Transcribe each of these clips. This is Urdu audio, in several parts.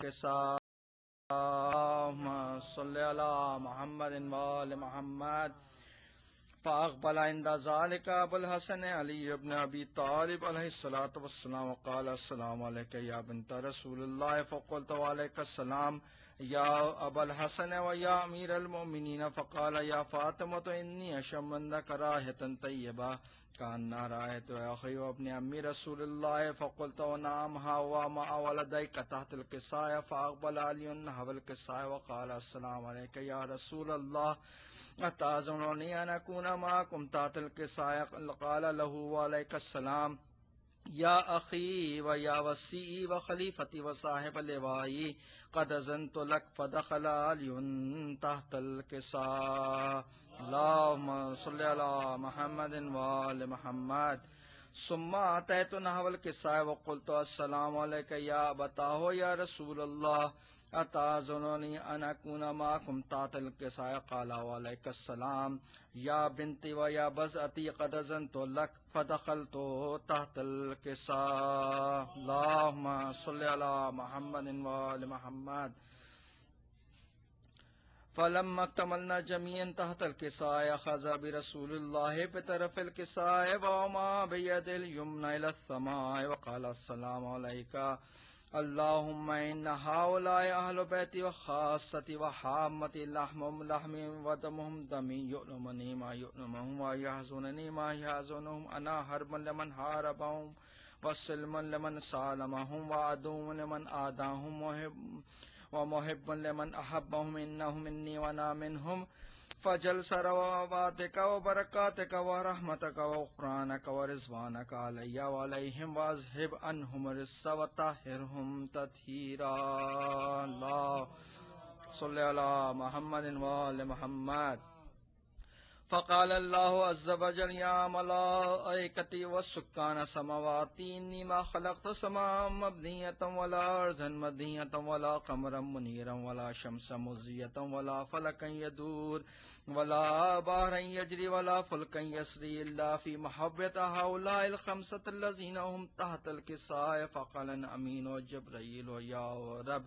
الكساء اللهم صل على محمد وآل محمد فأقبل عند ذلك أبو الحسن علي بن أبي طالب عليه الصلاة والسلام وقال السلام عليك يا بنت رسول الله فقلت وعليك السلام يا أبا الحسن ويا أمير المؤمنين فقال يا فاطمة إني أشم عندك رائحة طيبة كأن رائحة أخي وابن أمي رسول الله فقلت ونعم ها مع ولديك تحت الكساء فأقبل علي نحو الكساء وقال السلام عليك يا رسول الله أتأذنني أن أكون معكم تحت الكساء قال له وعليك السلام يا أخي ويا وسيء وخليفتي وصاحب لوائي قد أذنت لك فدخل علي تحت الكساء اللهم صل على محمد وآل محمد ثم أتيت نحو الكساء وقلت السلام عليك يا أبتاه يا رسول الله أتأذنني أن أكون معكم تحت الكساء قال وعليك السلام يا بنتي ويا بزأتي قد أذنت لك فدخلت تحت الكساء اللهم صل على محمد وآل محمد فلما اكتملنا جميعا تحت الكساء أخذ برسول الله بطرف الكساء وما بيد اليمنى إلى السماء وقال السلام عليك اللهم إن هؤلاء أهل بيتي وخاصتي وحامتي لحمهم لحمي ودمهم دمي يؤلمني ما يؤلمهم ويحزنني ما يحزنهم أنا حرب لمن حاربهم وسلم لمن سالمهم وعدو لمن آداهم ومحب لمن أحبهم إنهم مني وأنا منهم فجل ثرواتك وبركاتك ورحمتك وغفرانك ورضوانك علي وعليهم واذهب عنهم الرجس وطهرهم تطهيرا اللهم صل على محمد وآل محمد فقال الله عز وجل يا ملائكتي والسكان السماوات إني ما خلقت سماء مبنية ولا أرضا مبنية ولا قمرا منيرا ولا شمسا مضية ولا فلكا يدور ولا بحرا يجري ولا فلكا يسري إلا في محبة هؤلاء الخمسة الذين هم تحت الكساء فقال الأمين وجبريل يا رب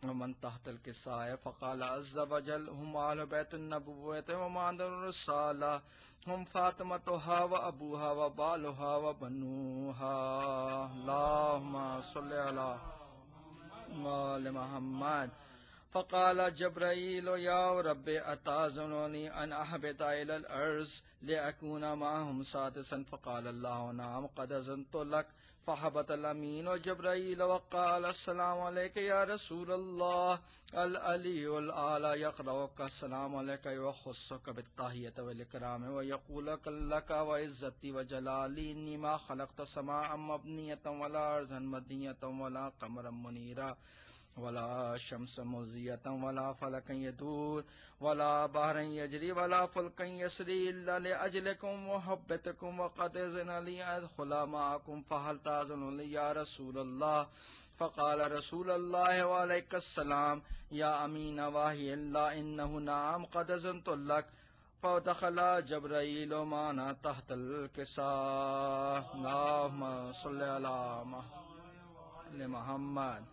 ومن تحت الكساء فقال عز وجل هم أهل بيت النبوة ومعدن الرسالة هم فاطمتها وأبوها وبالها وبنوها اللهم صل على آل محمد فقال جبرائيل يا رب أتأذنني أن أهبط إلى الأرض لأكون معهم سادسا فقال الله نعم قد أذنت لك فهبط الأمين وجبرائيل وقال السلام عليك يا رسول الله العلي الأعلى يقرأك السلام عليك ويخصك بالتحية والإكرام ويقول لك وعزتي وجلالي إني ما خلقت سماء مبنية ولا أرضا مبنية ولا قمرا منيرا ولا شمس مضية ولا فلكا يدور ولا بحرا يجري ولا فلكا يسري إلا لأجلكم وحبتكم وقد أذن لي أدخل معكم فهل تأذن لي يا رسول الله فقال رسول الله وعليك السلام يا أمين وحي الله إنه نعم قد أذنت لك فدخل جبرائيل معنا تحت الكساء اللهم صل على محمد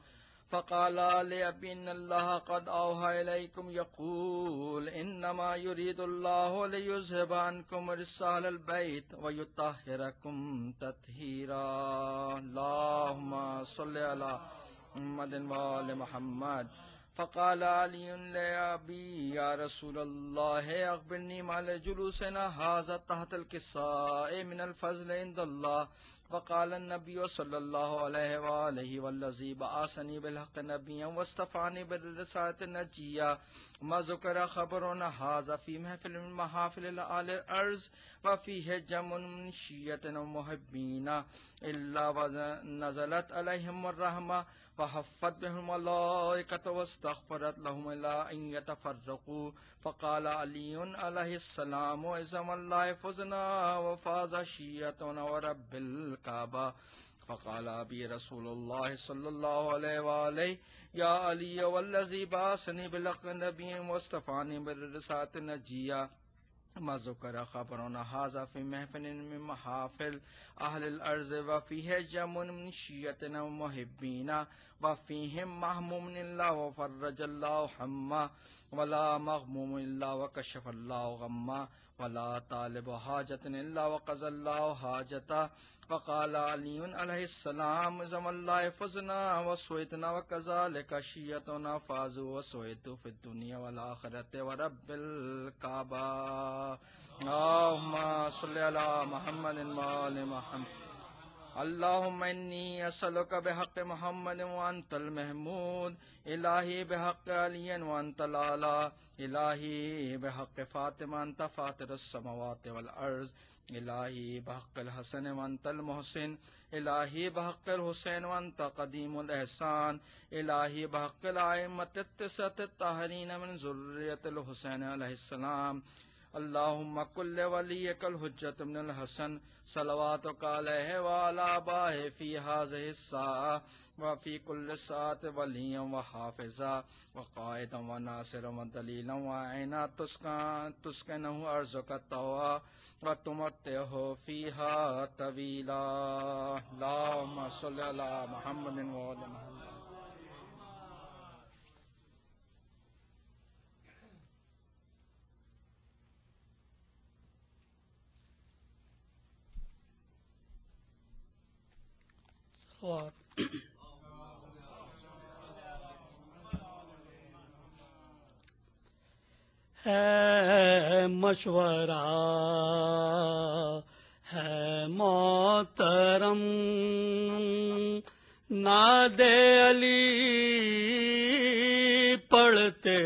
فقال لأبي إن الله قد أوحى إليكم يقول إنما يريد الله ليذهب عنكم رجال البيت ويطهركم تطهيرا اللهم صل على محمد وآل محمد فقال علي لأبي يا رسول الله أخبرني ما لجلوسنا هذا تحت الكساء من الفضل عند الله فقال النبي صلى الله عليه وآله والذي بعثني بالحق نبيا واصطفاني بالرسالة النجية ما ذكر خبرنا هذا في محفل من محافل الأرض وفيه جمع من شيعة ومحبين إلا ونزلت عليهم الرحمة فحفت بهم الملائكة واستغفرت لهم إلا أن يتفرقوا فقال علي عليه السلام إذا والله فزنا وفاز شيعتنا ورب الكعبة فقال أبي رسول الله صلى الله عليه وآله يا علي والذي بعثني بالحق نبي واصطفاني بالرسالة النجية ما ذكر خبرنا هذا في محفل من محافل أهل الأرض وفيه جمع من شيعتنا ومحبين وفيهم مهموم إلا وفرج الله حما ولا مغموم إلا وكشف الله غما ولا طالب حاجة إلا وقضى الله حاجته وقال علي عليه السلام زم الله فزنا وسويتنا وكذلك شيئتنا فازوا وسويتوا في الدنيا والآخرة ورب الكعبة اللهم صل على محمد وآل محمد اللهم إني أسألك بحق محمد وأنت المحمود إلهي بحق علي وأنت الأعلى إلهي بحق فاطمة أنت فاطر السماوات والأرض إلهي بحق الحسن وأنت المحسن إلهي بحق الحسين وأنت قديم الإحسان إلهي بحق الأئمة التسعة الطاهرين من ذرية الحسين عليه السلام اللهم كل وليك الحجة من الحسن صلواتك عليه وعلى آبائه في هذه الساعة وفي كل ساعة وليا وحافظا وقائدا وناصرا ودليلا وعينا تسكنه أرزك الطوى وتمتعه فيها طويلا اللهم صل على محمد وآل محمد ہے مشورہ ہے محترم ناد علی پڑھتے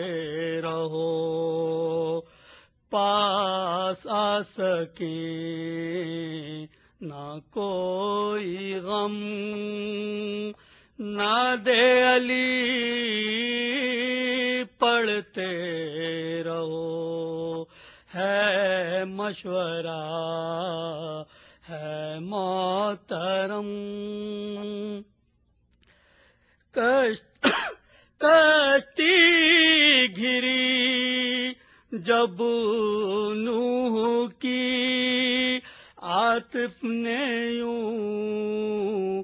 رہو پاس آ سکیں نہ کوئی غم ناد علی پڑھتے رہو ہے مشورہ ہے محترم کشتی گھری جب نوح کی عاطف نے یوں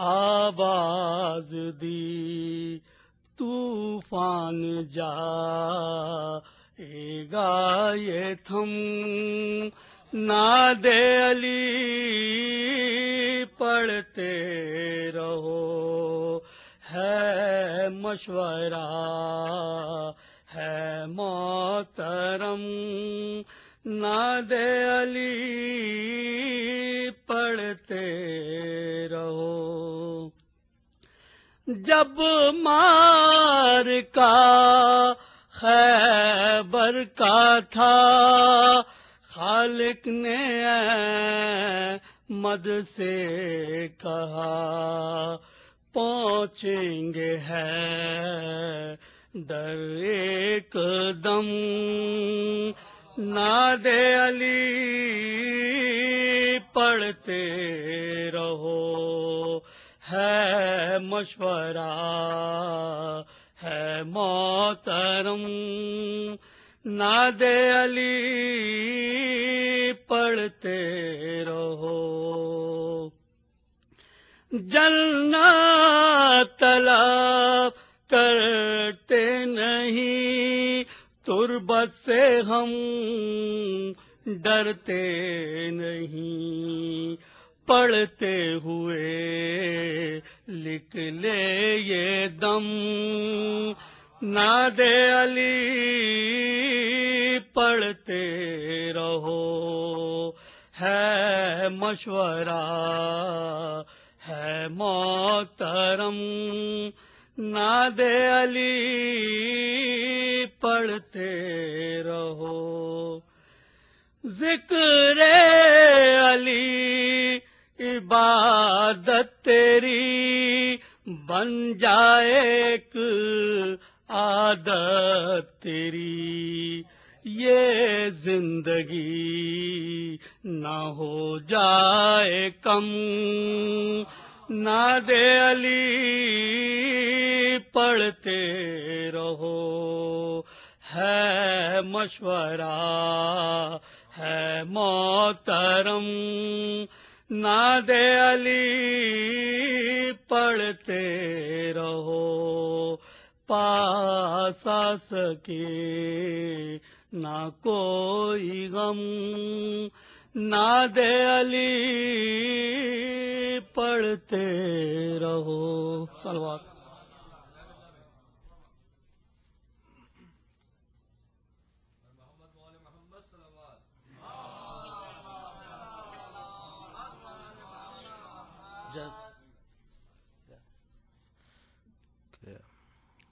آواز دی طوفان جائے گا یہ تھم ناد علی پڑھتے رہو ہے مشورہ ہے محترم ناد علی پڑھتے رہو جب مار کا خیبر کا تھا خالق نے احمد سے کہا پہنچیں گے ہے در ایک دم ناد علی پڑھتے رہو ہے مشورہ ہے محترم ناد علی پڑھتے رہو جنت طلب کرتے نہیں تربت سے ہم ڈرتے نہیں پڑھتے ہوئے لکھ لے یہ دم ناد علی پڑھتے رہو ہے مشورہ ہے محترم ناد علی پڑھتے رہو ذکر علی عبادت تیری بن جائے ایک عادت تیری یہ زندگی نہ ہو جائے کم ناد علی پڑھتے رہو ہے مشورہ ہے محترم ناد علی پڑھتے رہو پاس آ سکے نہ کوئی غم ناد علی پڑھتے رہو صلوات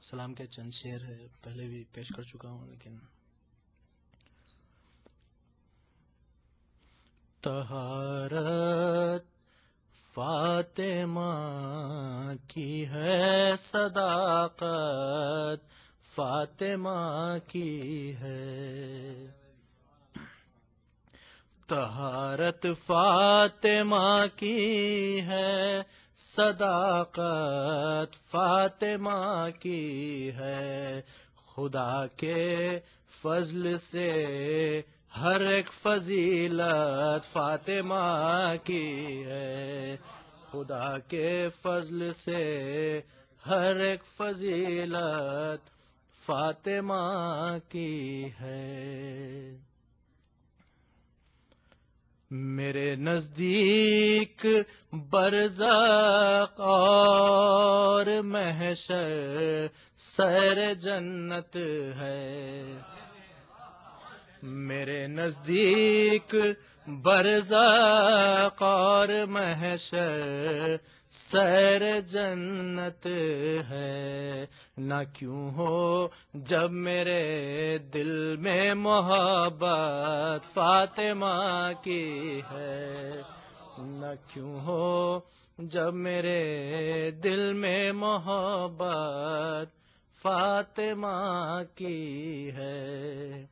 سلام کے چند شعر ہے پہلے بھی پیش کر چکا ہوں لیکن طہارت فاطمہ کی ہے صداقت فاطمہ کی ہے طہارت فاطمہ کی ہے صداقت فاطمہ کی ہے خدا کے فضل سے ہر ایک فضیلت فاطمہ کی ہے خدا کے فضل سے ہر ایک فضیلت فاطمہ کی ہے میرے نزدیک برزخ اور محشر سیر جنت ہے میرے نزدیک برزخ اور محشر سیر جنت ہے نہ کیوں ہو جب میرے دل میں محبت فاطمہ کی ہے نہ کیوں ہو جب میرے دل میں محبت فاطمہ کی ہے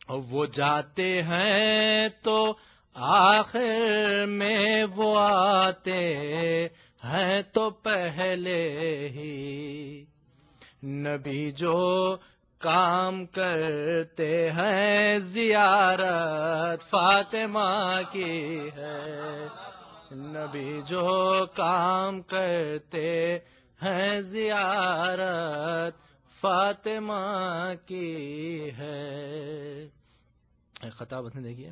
اور وہ جاتے ہیں تو آخر میں وہ آتے ہیں تو پہلے ہی نبی جو کام کرتے ہیں زیارت فاطمہ کی ہے نبی جو کام کرتے ہیں زیارت فاطمہ کی ہے خطاب نے دیکھیے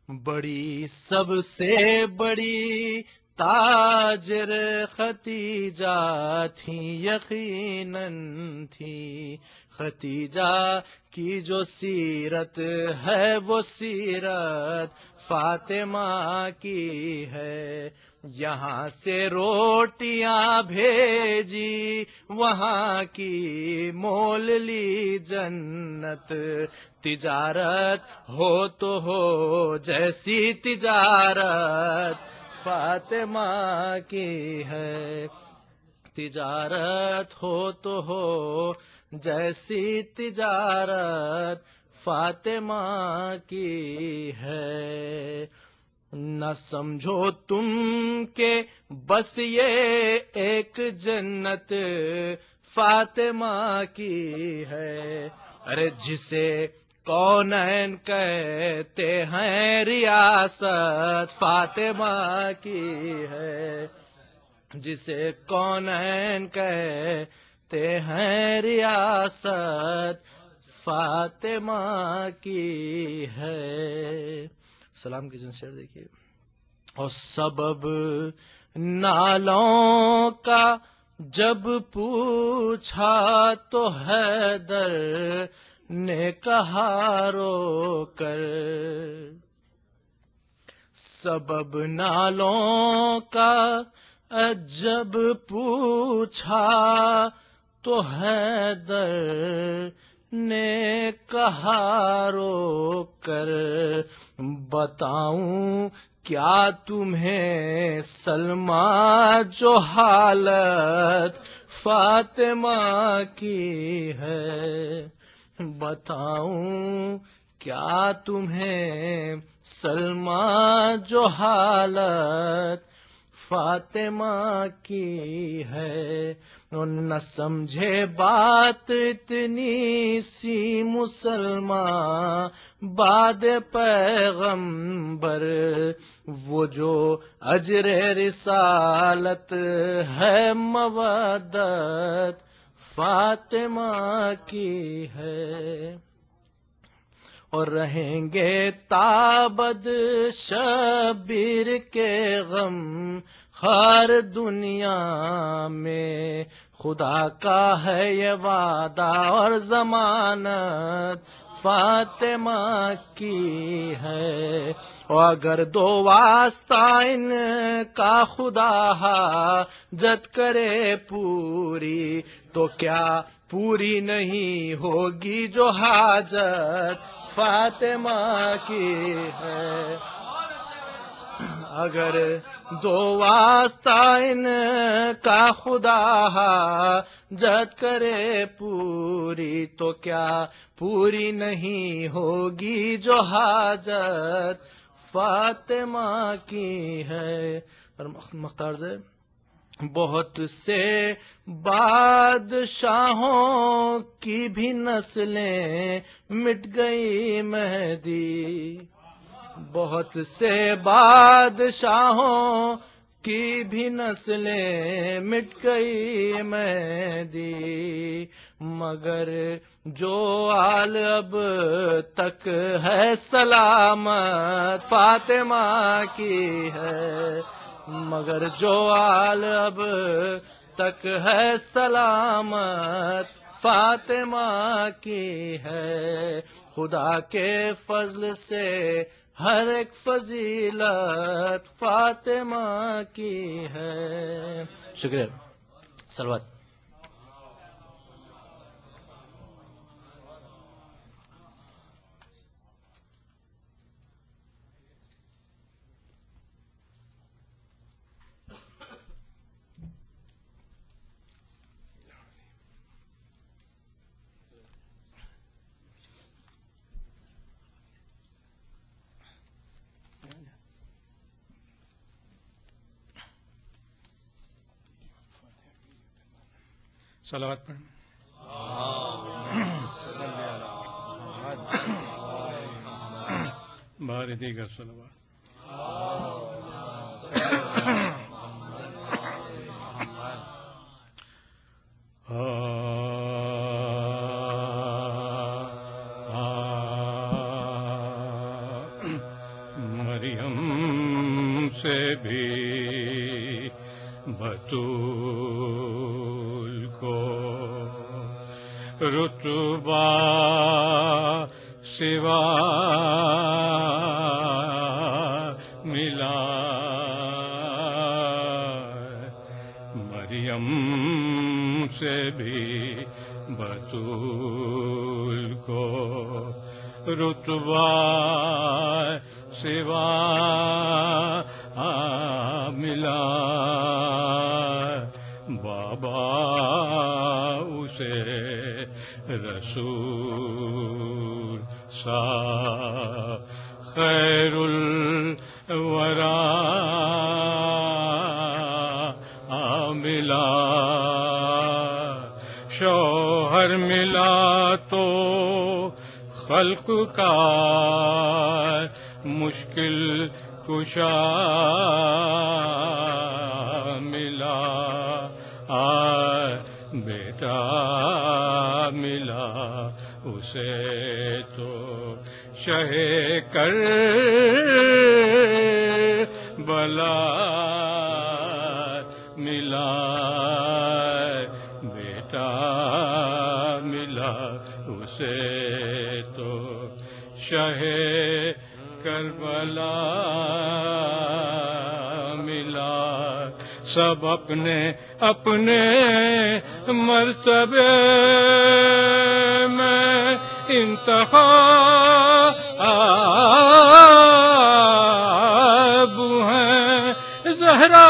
بڑی سب سے بڑی تاجر ختیجہ تھی یقیناً تھی ختیجہ کی جو سیرت ہے وہ سیرت فاطمہ کی ہے یہاں سے روٹیاں بھیجی وہاں کی مول لی جنت تجارت ہو تو ہو جیسی تجارت فاطمہ کی ہے تجارت ہو تو ہو جیسی تجارت فاطمہ کی ہے نہ سمجھو تم کہ بس یہ ایک جنت فاطمہ کی ہے ارے جسے کونین کہتے ہیں ریاست فاطمہ کی ہے جسے کونین کہتے ہیں ریاست فاطمہ کی ہے سلام کی جن شعر دیکھیے اور سبب نالوں کا جب پوچھا تو حیدر نے کہا رو کر سبب نالوں کا جب پوچھا تو حیدر نے کہا رو کر بتاؤں کیا تمہیں سلمى جو حالت فاطمہ کی ہے بتاؤں کیا تمہیں سلمى جو حالت فاطمہ کی ہے. نہ سمجھے بات اتنی سی مسلمان بعد پیغمبر، وہ جو اجر رسالت ہے مودت فاطمہ کی ہے. اور رہیں گے تابد شبیر کے غم ہر دنیا میں، خدا کا ہے یہ وعدہ اور ضمانت فاطمہ کی ہے. اور اگر دو واسطہ ان کا خدا حاجت کرے پوری، تو کیا پوری نہیں ہوگی جو حاجت فاطمہ کی ہے. اگر دو واسطہ ان کا خدا حاجت کرے پوری، تو کیا پوری نہیں ہوگی جو حاجت فاطمہ کی ہے. اور مختار سے بہت سے بادشاہوں کی بھی نسلیں مٹ گئی مہدی، بہت سے بادشاہوں کی بھی نسلیں مٹ گئی مہدی، مگر جو آل اب تک ہے سلامت فاطمہ کی ہے. مگر جو آل اب تک ہے سلامت فاطمہ کی ہے. خدا کے فضل سے ہر ایک فضیلت فاطمہ کی ہے. شکریہ. صلوات. صلوات پڑھیں. باری دیگر صلوات. مریم سے بھی بطول کو رتبہ سوا ملا. مریم سے بھی بطول کو رتبہ سوا ملا. بابا اسے رسول سا خیر الورا ملا. شوہر ملا تو خلق کا مشکل کشا ملا. بیٹا ملا اسے تو شہ کر بلا ملا. بیٹا ملا اسے تو شہ کربلا ملا. سب اپنے اپنے مرتبے میں انتخاب ہیں. زہرا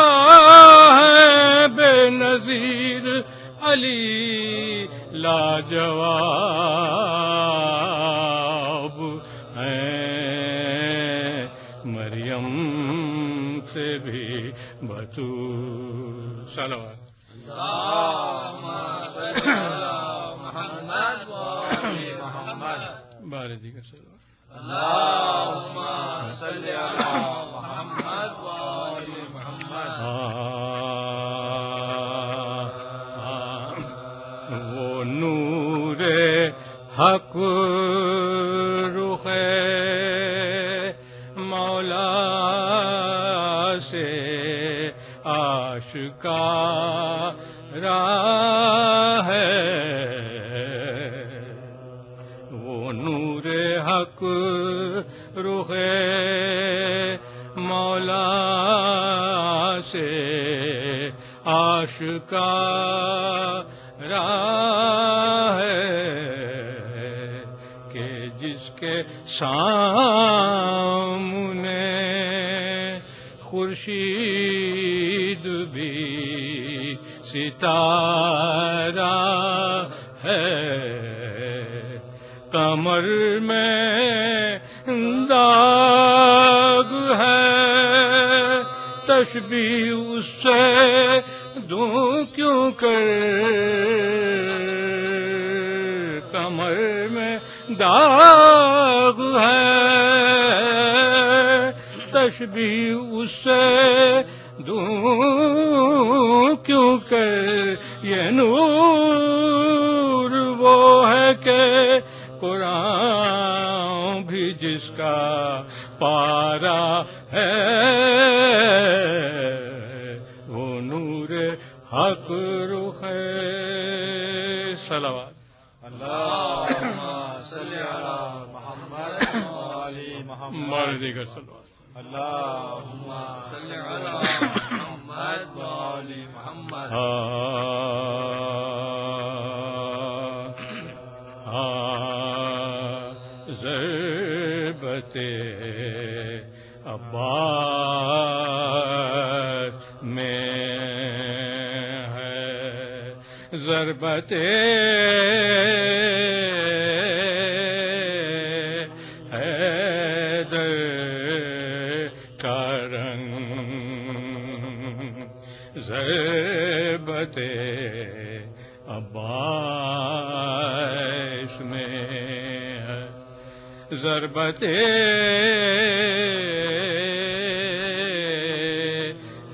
ہے بے نظیر، علی لاجواب ہیں. مریم سے بھی بطول بارے دیگر صلوات وہ نور حق رخ مولا سے آشکارا ہے، وہ نور حق رخ مولا سے آشکارا ہے کہ جس کے سامنے خورشید بھی ستارہ ہے، کمر میں داغ ہے، تشبیہ اس سے دوں کیوں کر، کمر میں داغ ہے، تشبیہ اس سے دوں کیوں کر، یہ نور وہ ہے کہ قرآن بھی جس کا پارا ہے، وہ نور حق رخ ہے۔ صلوات اللہم صلی علی محمد وعلی محمد۔ بارے دیگر صلوات اللہم صلی علی محمد وعلی محمد۔ ضربت عباس میں ہے، ضربت حیدر کا رنگ، ضربت عباس میں ہے، ضربت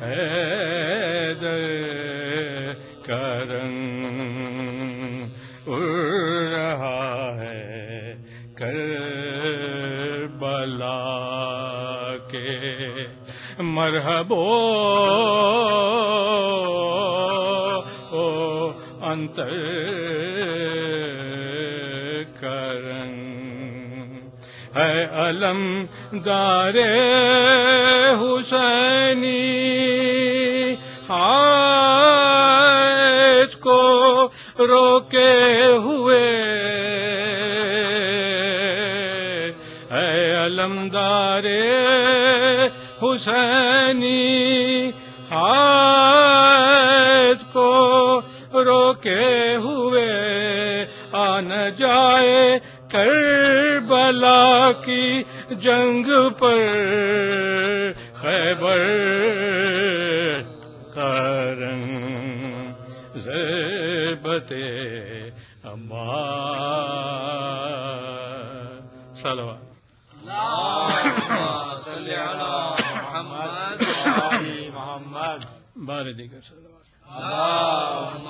حیدر کا رنگ اڑ رہا ہے کربلا کے، مرحبا انتر کرن ہے، علم دار حسینی حائط کو روکے ہوئے، ہے علمدار حسینی حائط کو روکے ہوئے، آ نہ جائے کربلا کی جنگ پر خیبر کا رنگ، ضربت عباس۔ صلوات اللہم صلی علی محمد وعلی محمد۔ بارے دیگر صلوات اللہم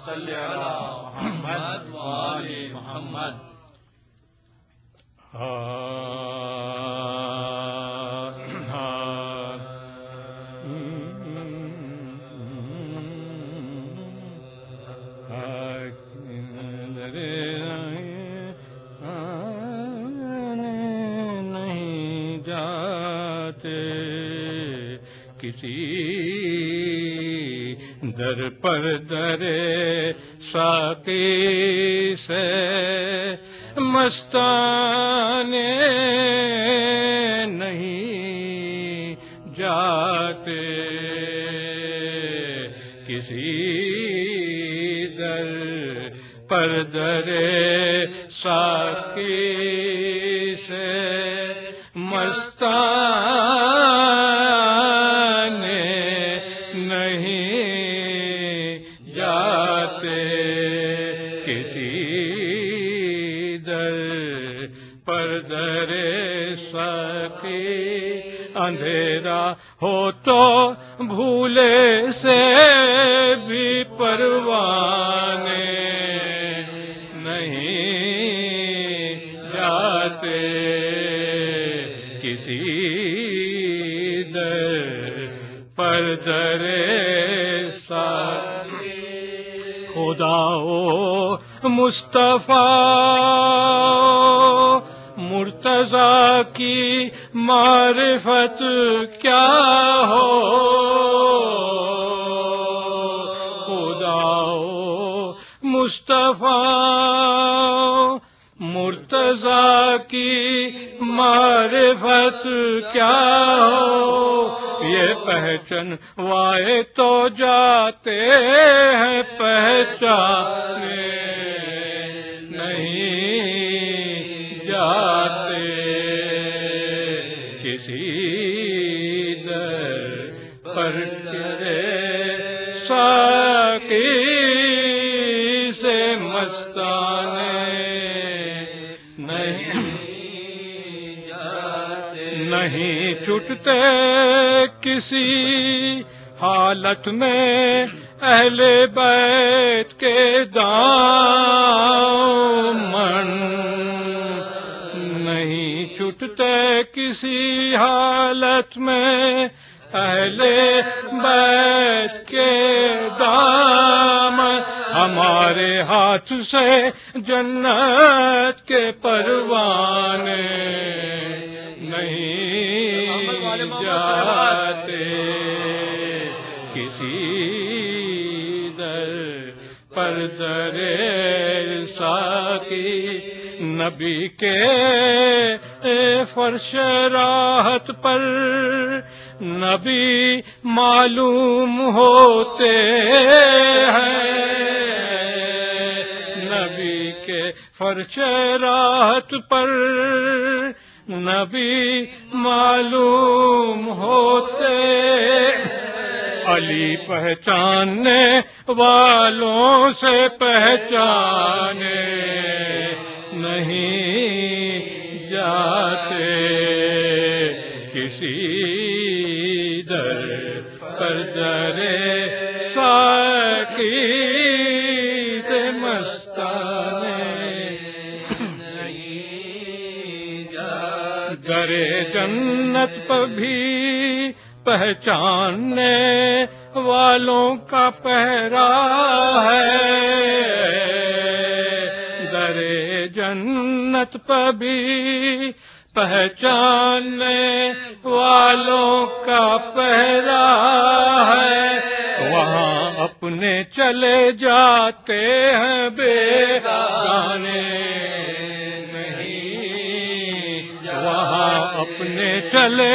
صلی علی محمد وعلی محمد۔ نہیں جاتے کسی در پر در ساقی سے مستانے نہیں جاتے، کسی در پر در ساقی سے مستانے نہیں جاتے کسی در پر در ساقی اندھیرا ہو تو بھولے سے بھی پروانے نہیں جاتے کسی در پر در ساقی خدا و مصطفیٰ مرتضیٰ کی معرفت کیا ہو خدا و مصطفیٰ مرتضیٰ کی معرفت کیا ہو یہ پہچان وائے تو جاتے ہیں پہچانے نہیں جاتے کسی در پر تیرے ساقی سے مستانے نہیں چھٹتے کسی حالت میں اہل بیت کے دامن نہیں چھٹتے کسی حالت میں اہل بیت کے دامن ہمارے ہاتھ سے جنت کے پروانے نہیں جاتے کسی در پر در ساقی نبی کے فرش راحت پر نبی معلوم ہوتے ہیں نبی کے فرش راحت پر نبی معلوم ہوتے علی پہچاننے والوں سے پہچانے نہیں جاتے کسی در پر در ساقی سے مستانے درے جنت پر بھی پہچاننے والوں کا پہرا ہے درے جنت پر بھی پہچاننے والوں کا پہرا ہے وہاں اپنے چلے جاتے ہیں بیگانے وہاں اپنے چلے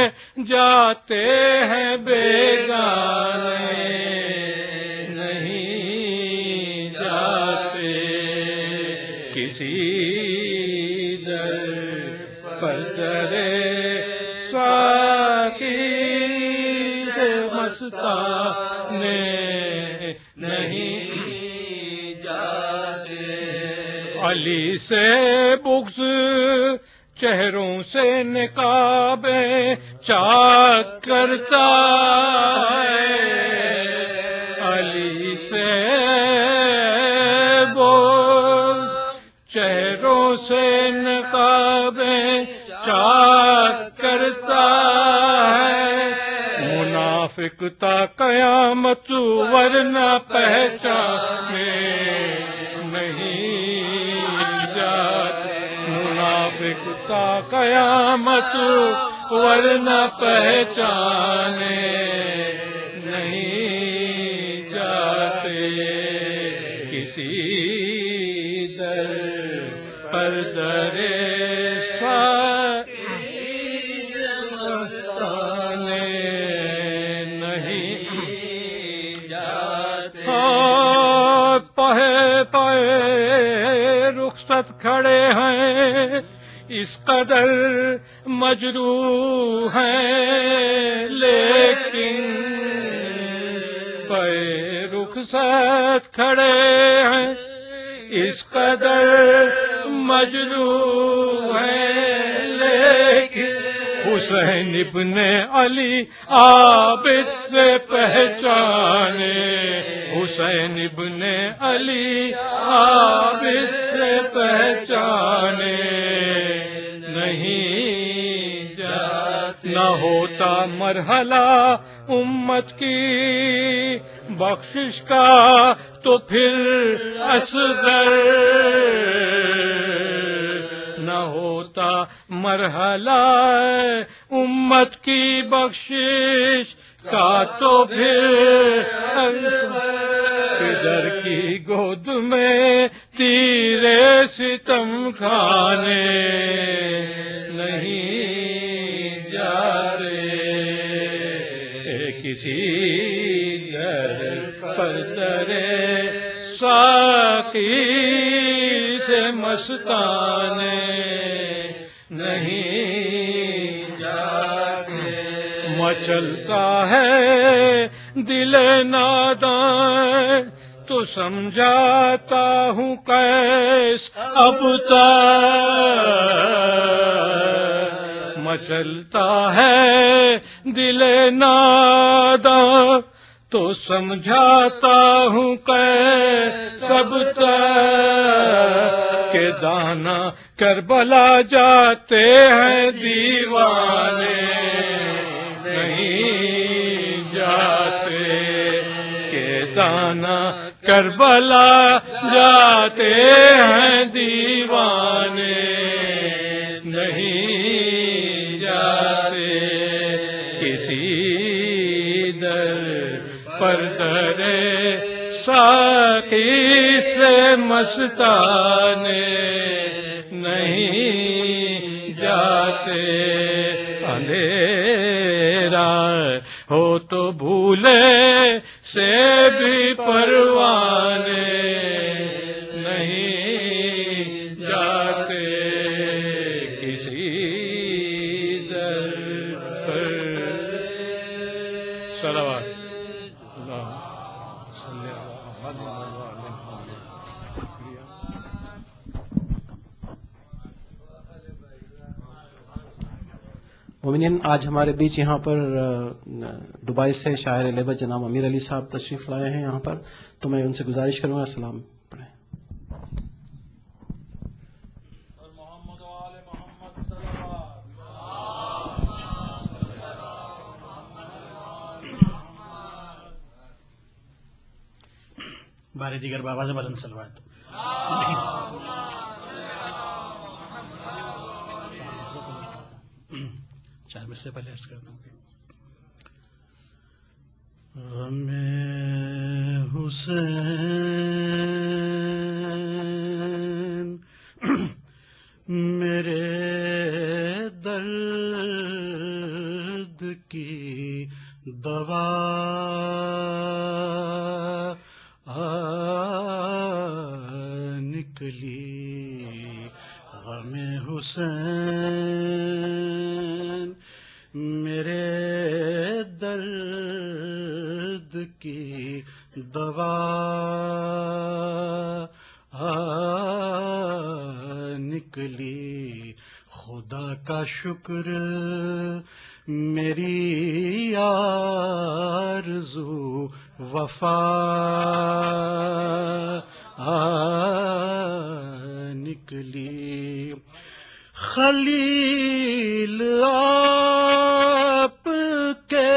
جاتے ہیں بیگانے نہیں جاتے کسی در پر در ساقی سے مستانے نہیں جاتے علی سے بغض چہروں سے نقابیں چاک کرتا ہے علی سے بغض چہروں سے نقابیں چاک کرتا ہے منافق تا قیامت ورنہ پہچانے نہیں جاتے منافق تا قیامت ورنہ پہچانے نہیں جاتے کسی در پر در مستانے نہیں جاتے پہے پہے رخصت کھڑے ہیں اس قدر مجروح ہیں لیکن پہ رخصت کھڑے ہیں، اس قدر مجروح ہیں، لیکن حسین ابن علی عابد سے پہچانے، حسین ابن علی عابد سے پہچانے نہیں جاتے۔ نہ ہوتا مرحلہ امت کی بخشش کا تو پھر اصغر، نہ ہوتا مرحلہ امت کی بخشش کا تو پھر پدر کی گود میں تیرے ستم کھانے نہیں جاتے، کسی در پر درے ساقی سے مستانے نہیں جاتے۔ مچلتا ہے دل ناداں تو سمجھاتا ہوں کیس اب تک، مچلتا ہے دل ناداں تو سمجھاتا ہوں کیس اب تک، کہ دانا کربلا جاتے ہیں دیوانے نہیں جاتے، کہ دانا کربلا جاتے ہیں دیوانے نہیں جاتے، کسی در پر درے ساقی سے مستانے نہیں جاتے، اندھیرا ہو تو بھولے سے بھی پروانے نہیں جاتے، کسی در پر صلوات مومنین، آج ہمارے بیچ یہاں پر دبئی سے شاعر لیبر جناب امیر علی صاحب تشریف لائے ہیں یہاں پر، تو میں ان سے گزارش کروں گا سلام پڑھیں۔ بار دیگر بابا سے بلند سلوات۔ چار منٹ سے پہلے عرض کرتا ہوں غم حسین میرے درد کی دوا نکلی، غم حسین میرے درد کی دوا نکلی، خدا کا شکر میری آرزو وفا نکلی، خلیل آپ کے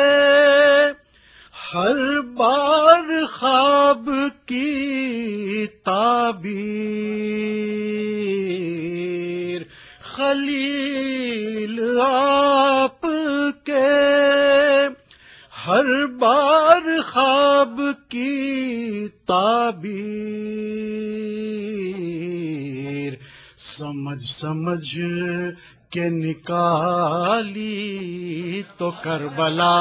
ہر بار خواب کی تعبیر، خلیل آپ کے ہر بار خواب کی تعبیر، سمجھ سمجھ کے نکالی تو کربلا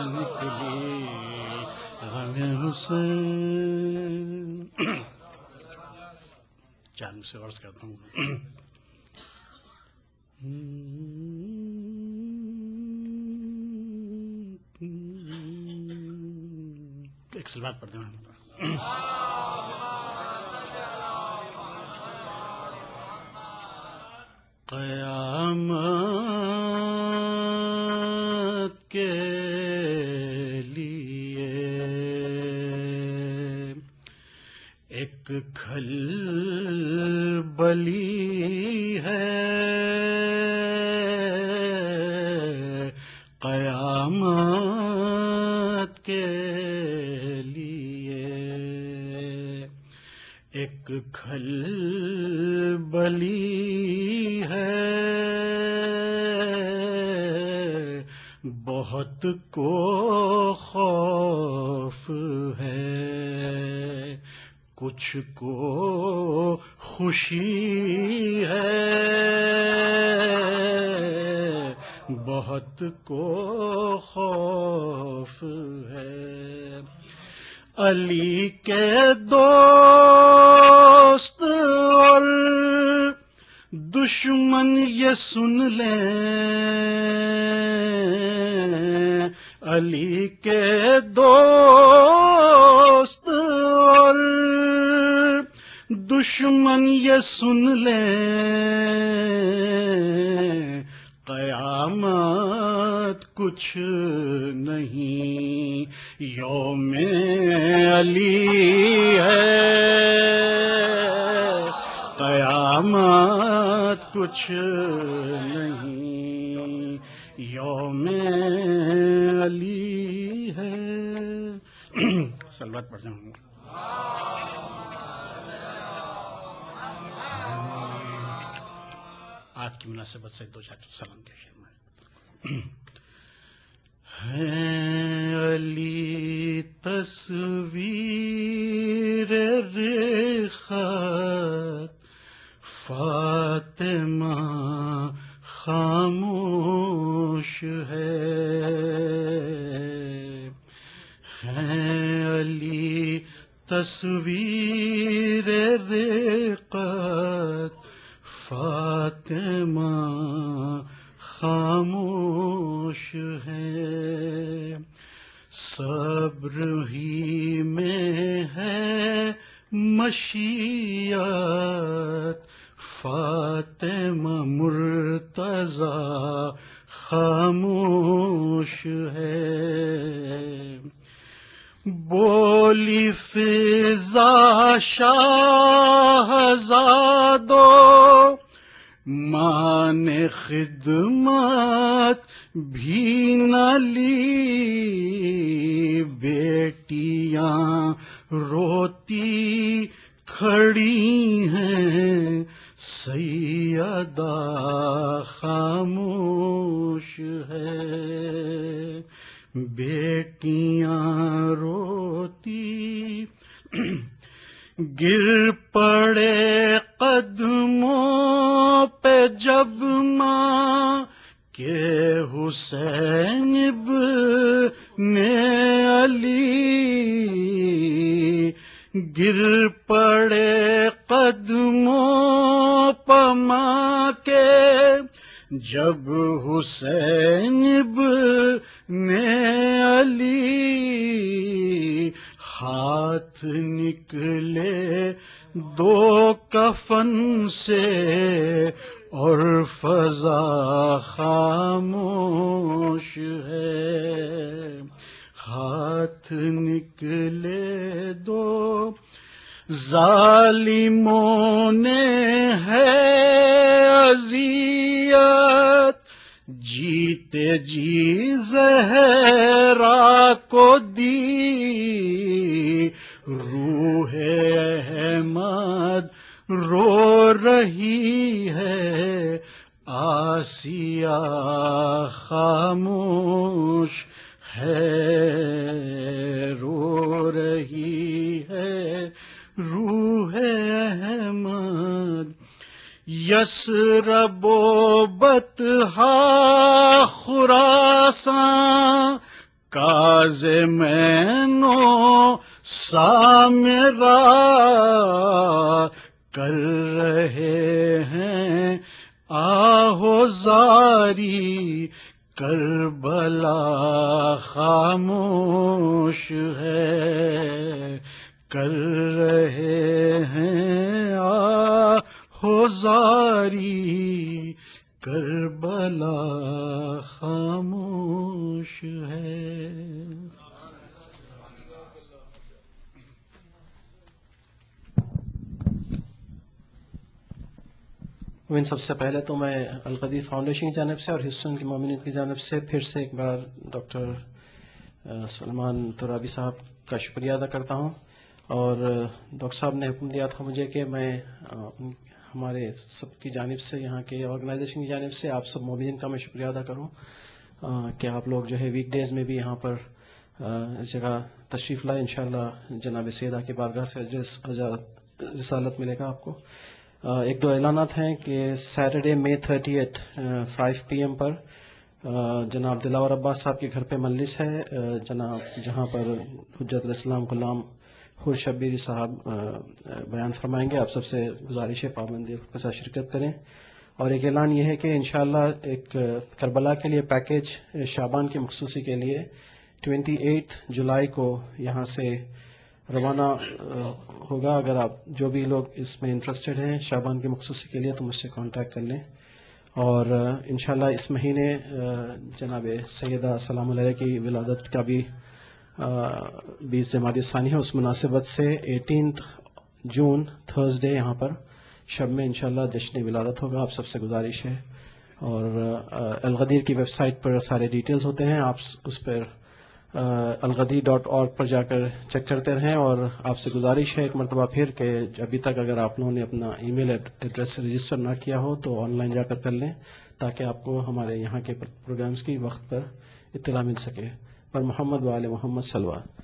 نکلی، غم حسین۔ چار سے عرض کرتا ہوں ایک سلوات پڑھتے ہیں. قیامت کے لیے ایک کھل بلی ہے، قیامت کے لیے ایک کھل بلی ہے، بہت کو خوف ہے، کچھ کو خوشی ہے، بہت کو خوف ہے. علی کے دوست اور دشمن یہ سن لیں، علی کے دوست اور دشمن یہ سن لیں، قیامت کچھ نہیں یوم علی ہے، قیامت کچھ نہیں یوم علی ہے. صلوات پڑھتے ہیں. آج کی مناسبت سے دو چار سلام کے شعر میں. ہے علی تصویر رخت، فاطمہ خاموش ہے، علی تصویر رقت، فاطمہ خاموش ہے، صبر ہی میں ہے مشیت، فاطمہ مرتضی خاموش ہے، بولی فضا شاہزادو مان خدمت بھی نہ لی، بیٹیاں روتی کھڑی ہیں، سیدہ خاموش ہے، بیٹیاں روتی گر پڑے قدموں پہ جب ماں کہ حسین ابن علی، گر پڑے قدموں پہ ماں کے جب حسین ابن علی، ہاتھ نکلے دو کفن سے اور فضا خاموش ہے، ہاتھ نکلے دو، ظالموں نے ہے اذیت، جیتے جی زہرا کو دی، روح احمد رو رہی ہے، آسیہ خاموش ہے، رو رہی ہے روح احمد، یثرب و بطحا خراساں، کاظمین و سامرا کر رہے ہیں آہو زاری، کربلا خاموش ہے، کر رہے ہیں آہوزاری، کربلا خاموش ہے. ان سب سے پہلے تو میں القدیر فاؤنڈیشن کی جانب سے اور ہیوسٹن کے مومنین کی جانب سے پھر سے ایک بار ڈاکٹر سلمان ترابی صاحب کا شکریہ ادا کرتا ہوں. اور ڈاکٹر صاحب نے حکم دیا تھا مجھے کہ میں ہمارے سب کی جانب سے، یہاں کے آرگنائزیشن کی جانب سے آپ سب مومنین کا میں شکریہ ادا کروں کہ آپ لوگ جو ہے ویک ڈیز میں بھی یہاں پر اس جگہ تشریف لائے. انشاءاللہ جناب سیدہ کی بارگاہ سے رسالت ملے گا آپ کو. ایک دو اعلانات ہیں کہ سیٹرڈے May 30 5 PM پر جناب دلاور عباس صاحب کے گھر پہ مجلس ہے جہاں پر حجت الاسلام غلام حور شبیری صاحب بیان فرمائیں گے. آپ سب سے گزارش ہے پابندی کے ساتھ شرکت کریں. اور ایک اعلان یہ ہے کہ انشاءاللہ ایک کربلا کے لیے پیکیج شعبان کی مخصوصی کے لیے 28 جولائی کو یہاں سے روانہ ہوگا. اگر آپ جو بھی لوگ اس میں انٹرسٹڈ ہیں شعبان کی مخصوصی کے لیے تو مجھ سے کانٹیکٹ کر لیں. اور انشاءاللہ اس مہینے جناب سیدہ سلام علیہ کی ولادت کا بھی 20 جمادی ثانی ہے. اس مناسبت سے 18 جون تھرسڈے یہاں پر شب میں انشاءاللہ جشن ولادت ہوگا. آپ سب سے گزارش ہے. اور الغدیر کی ویب سائٹ پر سارے ڈیٹیلز ہوتے ہیں، آپ اس پر alghadir.org پر جا کر چیک کرتے رہیں. اور آپ سے گزارش ہے ایک مرتبہ پھر کہ ابھی تک اگر آپ لوگوں نے اپنا ای میل ایڈریس رجسٹر نہ کیا ہو تو آن لائن جا کر کر لیں تاکہ آپ کو ہمارے یہاں کے پروگرامز کی وقت پر اطلاع مل سکے. پر محمد وآل محمد صلوات.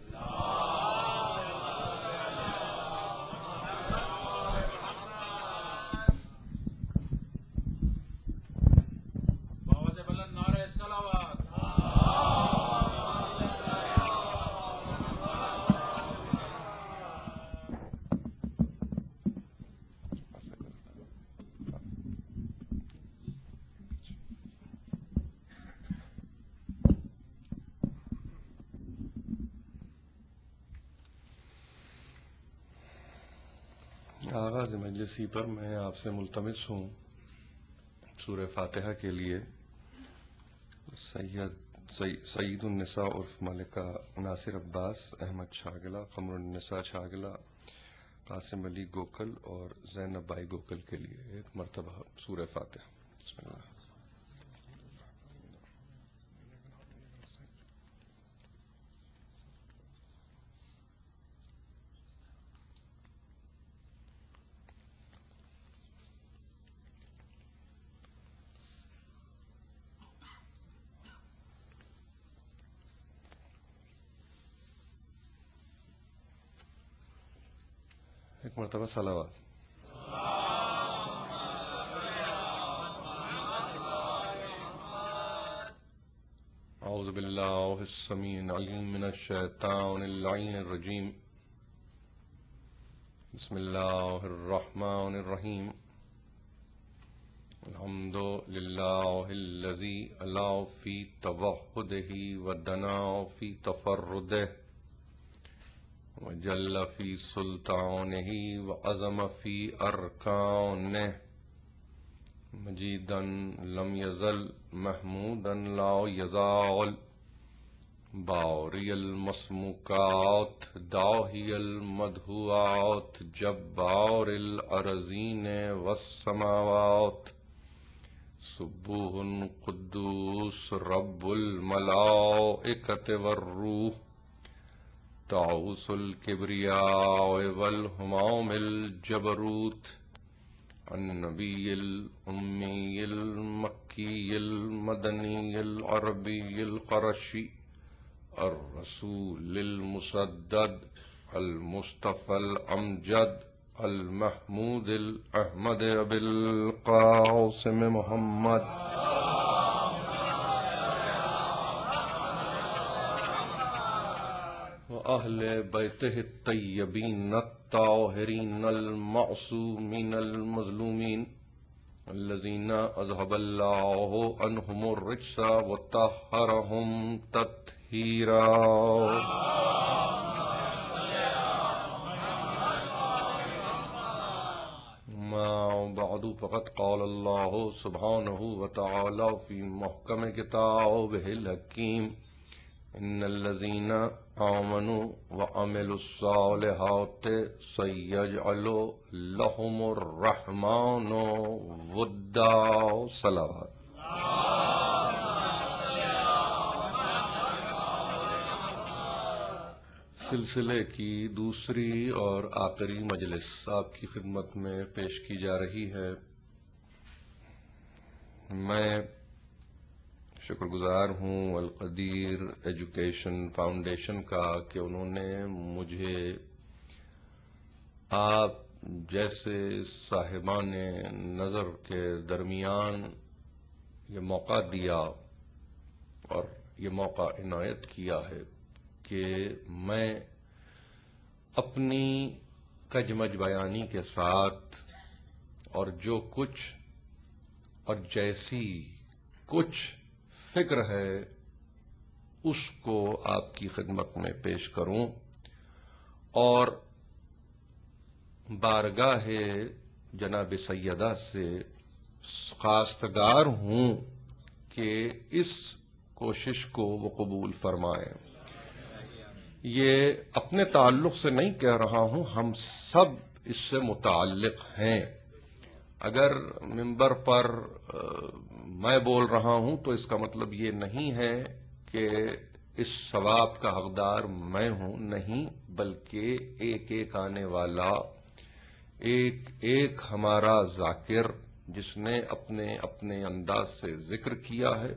آغاز مجلسی پر میں آپ سے ملتمس ہوں سورہ فاتحہ کے لیے سعید النساء عرف ملکہ ناصر عباس احمد شاگلہ، قمر النساء شاگلہ، قاسم علی گوکل اور زینب بائی گوکل کے لیے ایک مرتبہ سورہ فاتحہ. بسم اللہ. ایک مرتبہ صلوات. اعوذ باللہ السمیع العلیم من الشیطان اللعین الرجیم. بسم اللہ الرحمن الرحیم. الحمد للہ الذی علا فی توحدہ ودنا فی تفردہ وجل فی سلطانہ وعظم فی ارکانہ مجیدا لم یزل محمودا لا یزال باوری المسموکات داہی المدھوات جبار الارضین والسماوات سبوح قدوس رب الملائکۃ والروح طاؤس الکبریاء والہمام الجبروت النبی الامی المکی المدنی العربی القرشی الرسول المسدد المصطفى الامجد المحمود الاحمد ابی القاسم محمد وأهل بيته الطيبين الطاهرين المعصومين المظلومين الذين أذهب الله عنهم الرجس وطهرهم تطهيرا. بعد فقد قال الله سبحانه وتعالى في محكم كتابه الحكيم إن الذين آمنوا وعملوا الصالحات سيجعل لهم الرحمن ودا. صلوات. سلسلے کی دوسری اور آخری مجلس آپ کی خدمت میں پیش کی جا رہی ہے. میں شکر گزار ہوں القدیر ایجوکیشن فاؤنڈیشن کا کہ انہوں نے مجھے آپ جیسے صاحبان نظر کے درمیان یہ موقع دیا اور یہ موقع عنایت کیا ہے کہ میں اپنی کجمج بیانی کے ساتھ اور جو کچھ اور جیسی کچھ فکر ہے اس کو آپ کی خدمت میں پیش کروں اور بارگاہ جناب سیدہ سے خواستگار ہوں کہ اس کوشش کو وہ قبول فرمائیں. یہ اپنے تعلق سے نہیں کہہ رہا ہوں، ہم سب اس سے متعلق ہیں. اگر ممبر پر میں بول رہا ہوں تو اس کا مطلب یہ نہیں ہے کہ اس ثواب کا حقدار میں ہوں، نہیں، بلکہ ایک ایک آنے والا، ایک ایک ہمارا ذاکر جس نے اپنے اپنے انداز سے ذکر کیا ہے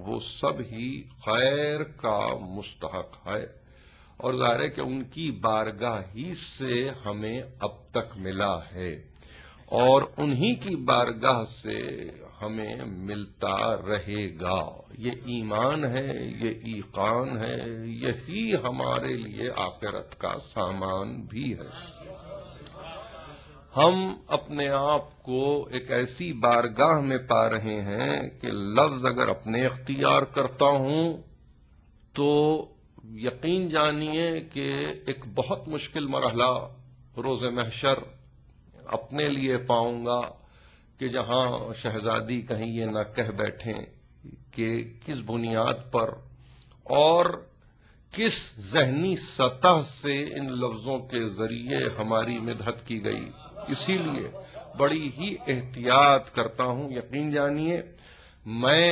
وہ سب ہی خیر کا مستحق ہے، اور ظاہر ہے کہ ان کی بارگاہ ہی سے ہمیں اب تک ملا ہے اور انہی کی بارگاہ سے ہمیں ملتا رہے گا. یہ ایمان ہے، یہ ایقان ہے، یہی ہمارے لیے آخرت کا سامان بھی ہے. ہم اپنے آپ کو ایک ایسی بارگاہ میں پا رہے ہیں کہ لفظ اگر اپنے اختیار کرتا ہوں تو یقین جانیے کہ ایک بہت مشکل مرحلہ روز محشر اپنے لیے پاؤں گا کہ جہاں شہزادی کہیں یہ نہ کہہ بیٹھیں کہ کس بنیاد پر اور کس ذہنی سطح سے ان لفظوں کے ذریعے ہماری مدحت کی گئی. اسی لیے بڑی ہی احتیاط کرتا ہوں. یقین جانیے میں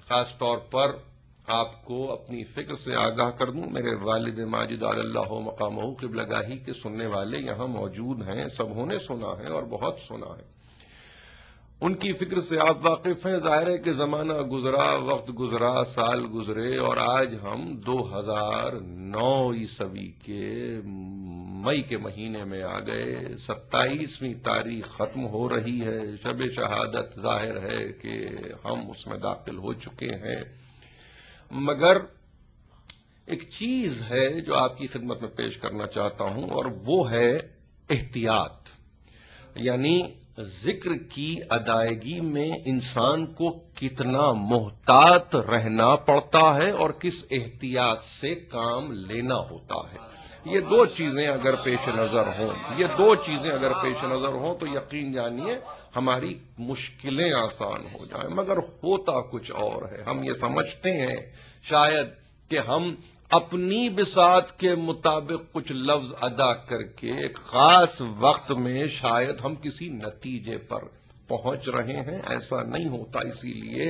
خاص طور پر آپ کو اپنی فکر سے آگاہ کر دوں. میرے والد ماجد علی اللہ مقامہ قبلہ گاہی کے سننے والے یہاں موجود ہیں، سبوں نے سنا ہے اور بہت سنا ہے. ان کی فکر سے آپ واقف ہیں. ظاہر ہے کہ زمانہ گزرا، وقت گزرا، سال گزرے اور آج ہم 2009 عیسوی کے مئی کے مہینے میں آ گئے. 27ویں تاریخ ختم ہو رہی ہے. شب شہادت ظاہر ہے کہ ہم اس میں داخل ہو چکے ہیں. مگر ایک چیز ہے جو آپ کی خدمت میں پیش کرنا چاہتا ہوں اور وہ ہے احتیاط. یعنی ذکر کی ادائیگی میں انسان کو کتنا محتاط رہنا پڑتا ہے اور کس احتیاط سے کام لینا ہوتا ہے. یہ دو چیزیں اگر پیش نظر ہوں تو یقین جانیے ہماری مشکلیں آسان ہو جائیں. مگر ہوتا کچھ اور ہے. ہم یہ سمجھتے ہیں شاید کہ ہم اپنی بساط کے مطابق کچھ لفظ ادا کر کے ایک خاص وقت میں شاید ہم کسی نتیجے پر پہنچ رہے ہیں. ایسا نہیں ہوتا. اسی لیے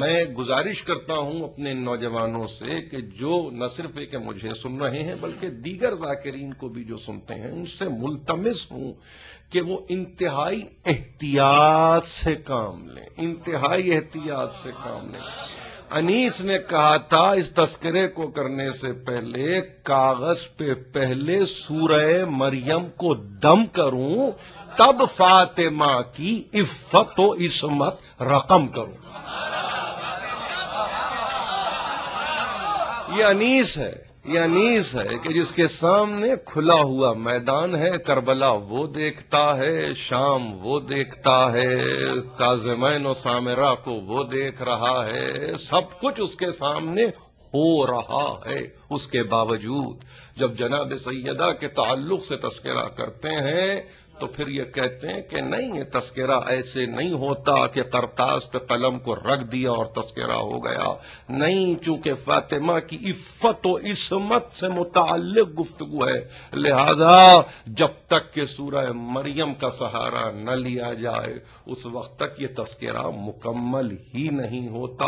میں گزارش کرتا ہوں اپنے نوجوانوں سے کہ جو نہ صرف کہ مجھے سن رہے ہیں بلکہ دیگر ذاکرین کو بھی جو سنتے ہیں ان سے ملتمس ہوں کہ وہ انتہائی احتیاط سے کام لیں. انیس نے کہا تھا اس تذکرے کو کرنے سے پہلے کاغذ پہ پہلے سورہ مریم کو دم کروں تب فاطمہ کی عفت و عصمت رقم کروں. یہ انیس ہے کہ جس کے سامنے کھلا ہوا میدان ہے. کربلا وہ دیکھتا ہے، شام وہ دیکھتا ہے، کاظمین و سامرہ کو وہ دیکھ رہا ہے. سب کچھ اس کے سامنے ہو رہا ہے. اس کے باوجود جب جناب سیدہ کے تعلق سے تذکرہ کرتے ہیں تو پھر یہ کہتے ہیں کہ نہیں، یہ تذکرہ ایسے نہیں ہوتا کہ کرتاز پہ قلم کو رکھ دیا اور تذکرہ ہو گیا. نہیں، چونکہ فاطمہ کی عفت و عصمت سے متعلق گفتگو ہے، لہذا جب تک کہ سورہ مریم کا سہارا نہ لیا جائے اس وقت تک یہ تذکرہ مکمل ہی نہیں ہوتا.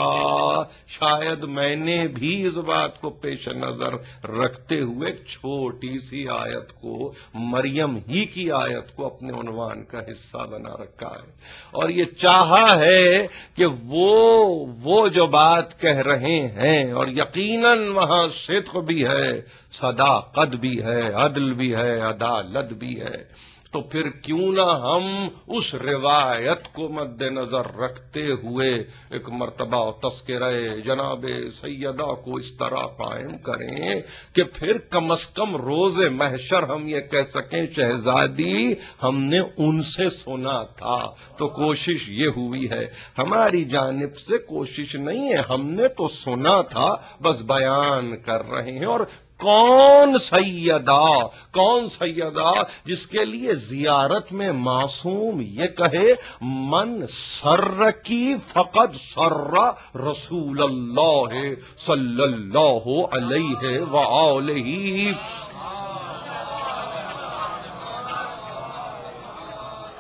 شاید میں نے بھی اس بات کو پیش نظر رکھتے ہوئے چھوٹی سی آیت کو، مریم ہی کی آیت کو، اپنے عنوان کا حصہ بنا رکھا ہے، اور یہ چاہا ہے کہ وہ جو بات کہہ رہے ہیں، اور یقیناً وہاں صدق بھی ہے، صداقت بھی ہے، عدل بھی ہے، عدالت بھی ہے، تو پھر کیوں نہ ہم اس روایت کو مد نظر رکھتے ہوئے ایک مرتبہ تذکرہ جناب سیدہ کو اس طرح قائم کریں کہ پھر کم از کم روز محشر ہم یہ کہہ سکیں شہزادی ہم نے ان سے سنا تھا. تو کوشش یہ ہوئی ہے، ہماری جانب سے کوشش نہیں ہے، ہم نے تو سنا تھا، بس بیان کر رہے ہیں. اور کون سیدہ جس کے لیے زیارت میں معصوم یہ کہے من سرکی فقد سر رسول اللہ صلی اللہ علیہ وآلہ.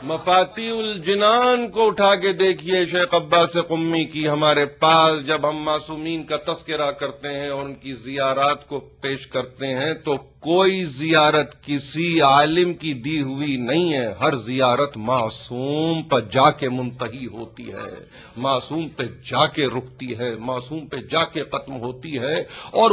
مفاتیح الجنان کو اٹھا کے دیکھیے شیخ عباس قمی کی. ہمارے پاس جب ہم معصومین کا تذکرہ کرتے ہیں اور ان کی زیارات کو پیش کرتے ہیں تو کوئی زیارت کسی عالم کی دی ہوئی نہیں ہے، ہر زیارت معصوم پر جا کے منتہی ہوتی ہے، معصوم پہ جا کے رکتی ہے، معصوم پہ جا کے ختم ہوتی ہے. اور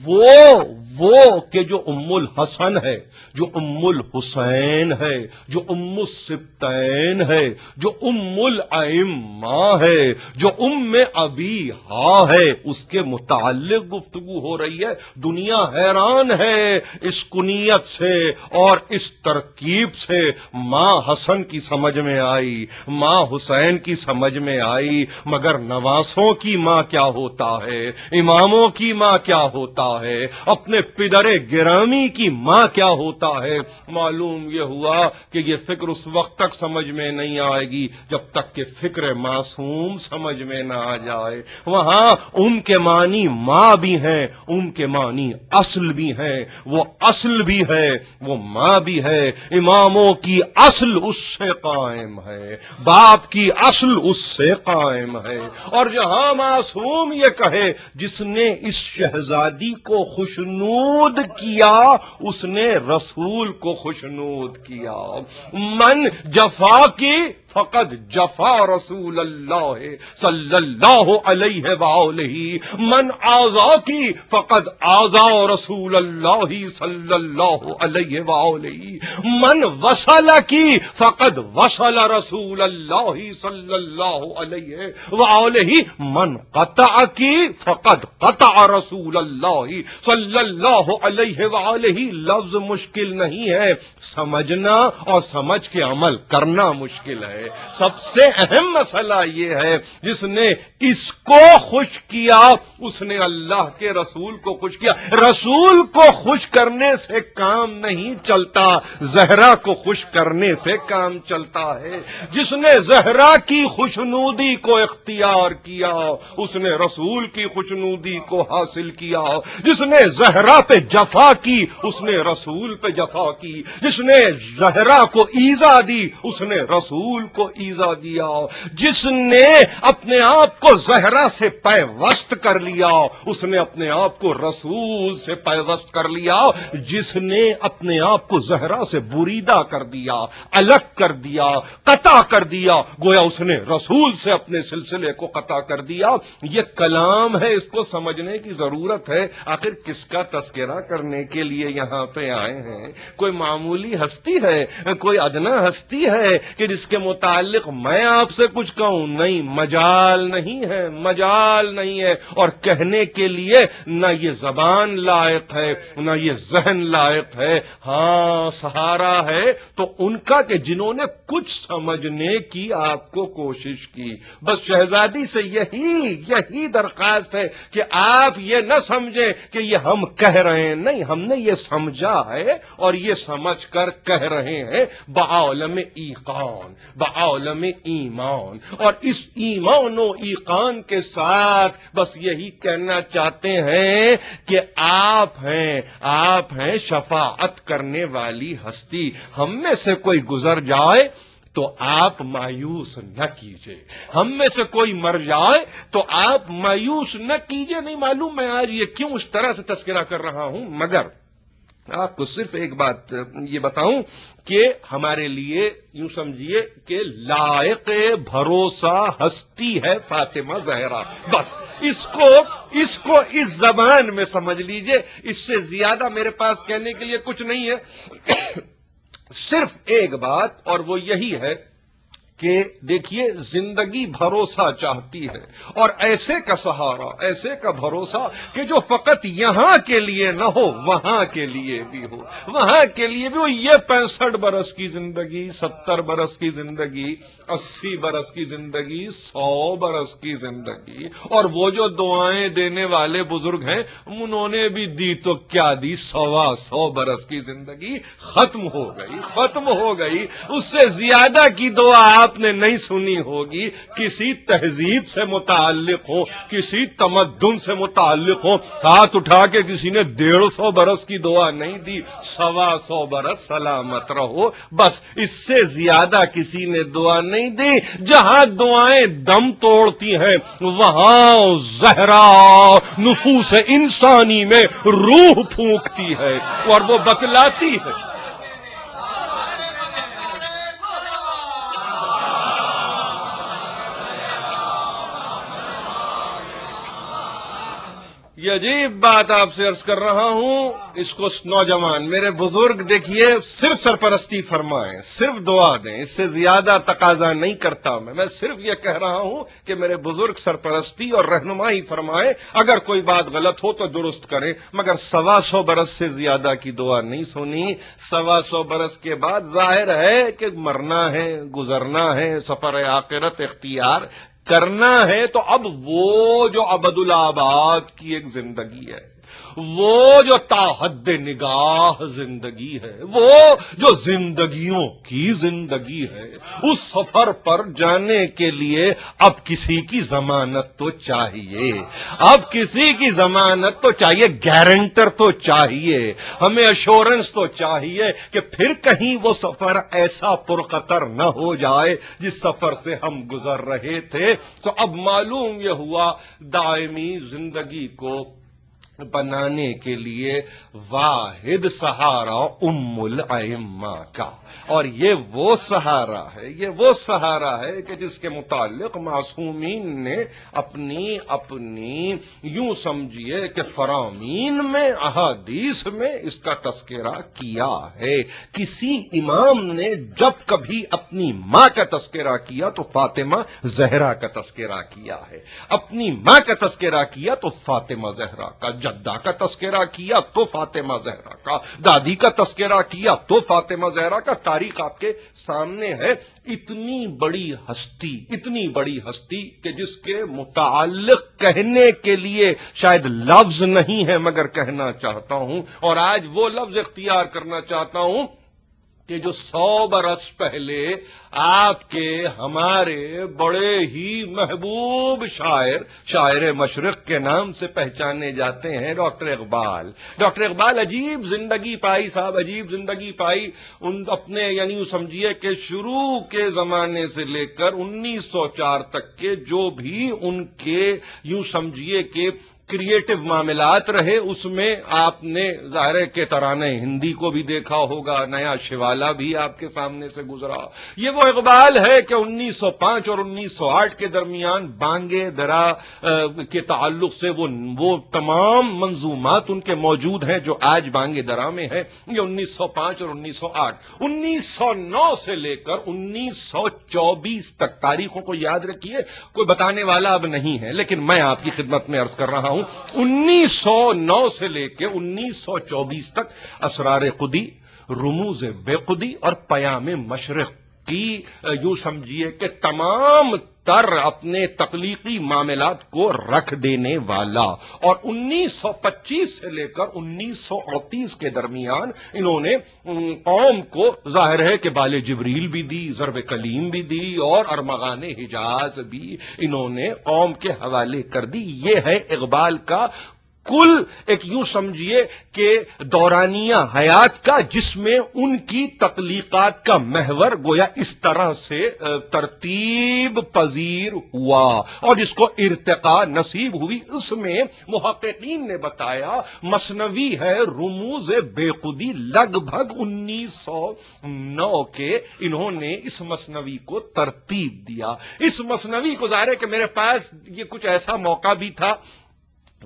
وہ کہ جو ام الحسن ہے، جو ام الحسین ہے، جو ام السبتین ہے، جو ام الائمہ ہے، جو ام ابیہا ہے، اس کے متعلق گفتگو ہو رہی ہے. دنیا حیران ہے اس کنیت سے اور اس ترکیب سے. ماں حسن کی سمجھ میں آئی، ماں حسین کی سمجھ میں آئی، مگر نواسوں کی ماں کیا ہوتا ہے، اماموں کی ماں کیا ہوتا ہے، اپنے پدر گرامی کی ماں کیا ہوتا ہے. معلوم یہ ہوا کہ یہ فکر اس وقت تک سمجھ میں نہیں آئے گی جب تک کہ فکر معصوم سمجھ میں نہ آ جائے. وہاں ان کے معنی ماں بھی ہیں، ان کے معنی اصل بھی ہیں، وہ اصل بھی ہے، وہ ماں بھی ہے. اماموں کی اصل اس سے قائم ہے، باپ کی اصل اس سے قائم ہے. اور جہاں معصوم یہ کہے جس نے اس شہزادی کو خوشنود کیا اس نے رسول کو خوشنود کیا. من جفا کی فقد جفا رسول اللہ صلی اللہ علیہ وآلہ، من آزا کی فقد آزا رسول اللہ صلی اللہ علیہ وآلہ، من وصل کی فقد وصل رسول اللہ صلی اللہ علیہ وآلہ، من قطع کی فقد قطع رسول اللہ صلی اللہ علیہ وآلہ. لفظ مشکل نہیں ہے، سمجھنا اور سمجھ کے عمل کرنا مشکل ہے. سب سے اہم مسئلہ یہ ہے جس نے اس کو خوش کیا اس نے اللہ کے رسول کو خوش کیا. رسول کو خوش کرنے سے کام نہیں چلتا، زہرا کو خوش کرنے سے کام چلتا ہے. جس نے زہرا کی خوشنودی کو اختیار کیا اس نے رسول کی خوشنودی کو حاصل کیا. جس نے زہرا پہ جفا کی اس نے رسول پہ جفا کی. جس نے زہرا کو ایذا دی اس نے رسول کو ایذا دیا. جس نے اپنے آپ کو زہرا سے پیوست کر لیا اس نے اپنے آپ کو رسول سے پیوست کر لیا. جس نے اپنے آپ کو زہرا سے بریدہ کر دیا، الگ کر دیا، قطع کر دیا، گویا اس نے رسول سے اپنے سلسلے کو قطع کر دیا. یہ کلام ہے، اس کو سمجھنے کی ضرورت ہے. آخر کس کا تذکرہ کرنے کے لیے یہاں پہ آئے ہیں؟ کوئی معمولی ہستی ہے، کوئی ادنا ہستی یہی ہے کہ جس کے متعلق میں آپ سے کچھ کہوں؟ نہیں، مجال نہیں ہے، مجال نہیں ہے، اور کہنے کے لیے نہ یہ زبان لائق ہے نہ یہ ذہن لائق ہے۔ ہاں، سہارا ہے تو ان کا کہ جنہوں نے کچھ سمجھنے کی آپ کو کوشش کی۔ بس شہزادی سے یہی درخواست ہے کہ آپ یہ نہ سمجھیں کہ یہ ہم کہہ رہے ہیں، نہیں، ہم نے یہ سمجھا ہے اور یہ سمجھ کر کہہ رہے ہیں بعالم ایقان، بعالم ایمان، اور اس ایمان و ایقان کے ساتھ بس یہی کہنا چاہتے ہیں کہ آپ ہیں شفاعت کرنے والی ہستی۔ ہم میں سے کوئی گزر جائے تو آپ مایوس نہ کیجئے، ہم میں سے کوئی مر جائے تو آپ مایوس نہ کیجئے۔ نہیں معلوم میں آج یہ کیوں اس طرح سے تذکرہ کر رہا ہوں، مگر آپ کو صرف ایک بات یہ بتاؤں کہ ہمارے لیے یوں سمجھیے کہ لائق بھروسہ ہستی ہے فاطمہ زہرا۔ بس اس کو اس زبان میں سمجھ لیجئے، اس سے زیادہ میرے پاس کہنے کے لیے کچھ نہیں ہے۔ صرف ایک بات، اور وہ یہی ہے کہ دیکھیے زندگی بھروسہ چاہتی ہے، اور ایسے کا سہارا، ایسے کا بھروسہ کہ جو فقط یہاں کے لیے نہ ہو، وہاں کے لیے بھی ہو، وہاں کے لیے بھی ہو۔ یہ 65 برس کی زندگی، 70 برس کی زندگی، 80 برس کی زندگی، 100 برس کی زندگی، اور وہ جو دعائیں دینے والے بزرگ ہیں انہوں نے بھی دی تو کیا دی، 125 برس کی زندگی ختم ہو گئی۔ اس سے زیادہ کی دعا آپ نے نہیں سنی ہوگی۔ کسی تہذیب سے متعلق ہو، کسی تمدن سے متعلق ہو، ہاتھ اٹھا کے کسی نے 150 برس کی دعا نہیں دی، 125 برس سلامت رہو، بس اس سے زیادہ کسی نے دعا نہیں دی۔ جہاں دعائیں دم توڑتی ہیں وہاں زہرا نفوس انسانی میں روح پھونکتی ہے اور وہ بتلاتی ہے۔ یہ عجیب بات آپ سے عرض کر رہا ہوں، اس کو نوجوان میرے بزرگ دیکھیے صرف سرپرستی فرمائیں، صرف دعا دیں، اس سے زیادہ تقاضا نہیں کرتا میں صرف یہ کہہ رہا ہوں کہ میرے بزرگ سرپرستی اور رہنمائی فرمائیں، اگر کوئی بات غلط ہو تو درست کریں، مگر 125 برس سے زیادہ کی دعا نہیں سنی۔ 125 برس کے بعد ظاہر ہے کہ مرنا ہے، گزرنا ہے، سفر آخرت اختیار کرنا ہے، تو اب وہ جو ابد الآباد کی ایک زندگی ہے، وہ جو تاحد نگاہ زندگی ہے، وہ جو زندگیوں کی زندگی ہے، اس سفر پر جانے کے لیے اب کسی کی ضمانت تو چاہیے، اب کسی کی ضمانت تو چاہیے، گارنٹر تو چاہیے، ہمیں ایشورنس تو چاہیے کہ پھر کہیں وہ سفر ایسا پرخطر نہ ہو جائے جس سفر سے ہم گزر رہے تھے۔ تو اب معلوم یہ ہوا دائمی زندگی کو بنانے کے لیے واحد سہارا ام الائمہ کا، اور یہ وہ سہارا ہے کہ جس کے متعلق معصومین نے اپنی یوں سمجھیے کہ فرامین میں، احادیث میں اس کا تذکرہ کیا ہے۔ کسی امام نے جب کبھی اپنی ماں کا تذکرہ کیا تو فاطمہ زہرا کا تذکرہ کیا ہے، اپنی ماں کا تذکرہ کیا تو فاطمہ زہرا کا، جدہ کا تذکرہ کیا تو فاطمہ زہرا کا، دادی کا تذکرہ کیا تو فاطمہ زہرا کا۔ تاریخ آپ کے سامنے ہے۔ اتنی بڑی ہستی کہ جس کے متعلق کہنے کے لیے شاید لفظ نہیں ہے مگر کہنا چاہتا ہوں، اور آج وہ لفظ اختیار کرنا چاہتا ہوں کہ جو 100 برس پہلے آپ کے ہمارے بڑے ہی محبوب شاعر مشرق کے نام سے پہچانے جاتے ہیں، ڈاکٹر اقبال عجیب زندگی پائی صاحب، عجیب زندگی پائی ان اپنے، یعنی یوں سمجھیے کہ شروع کے زمانے سے لے کر 1904 تک کے جو بھی ان کے یوں سمجھیے کہ کریٹو معاملات رہے، اس میں آپ نے ظاہر ہے کہ ترانے ہندی کو بھی دیکھا ہوگا، نیا شوالا بھی آپ کے سامنے سے گزرا. یہ وہ اقبال ہے کہ 1905 اور 1908 کے درمیان بانگے درا کے تعلق سے وہ تمام منظومات ان کے موجود ہیں جو آج بانگے درا میں ہیں. یہ 1905 اور 1908. 1909 سے لے کر 1924 تک تاریخوں کو یاد رکھیے، کوئی بتانے والا اب نہیں ہے، لیکن میں آپ کی خدمت میں عرض کر رہا ہوں 1909 سے لے کے 1924 تک اسرار خودی، رموز بے خودی اور پیام مشرق کی یوں سمجھیے کہ تمام تر اپنے تخلیقی معاملات کو رکھ دینے والا. اور 1925 سے لے کر 1938 کے درمیان انہوں نے قوم کو ظاہر ہے کہ بال جبریل بھی دی، ضرب کلیم بھی دی اور ارمغان حجاز بھی انہوں نے قوم کے حوالے کر دی. یہ ہے اقبال کا کل ایک یوں سمجھیے کہ دورانیہ حیات کا، جس میں ان کی تخلیقات کا محور گویا اس طرح سے ترتیب پذیر ہوا اور جس کو ارتقاء نصیب ہوئی. اس میں محققین نے بتایا مثنوی ہے رموز بے خودی لگ بھگ 1909 کے انہوں نے اس مثنوی کو ترتیب دیا. اس مثنوی کو ظاہر ہے کہ میرے پاس یہ کچھ ایسا موقع بھی تھا،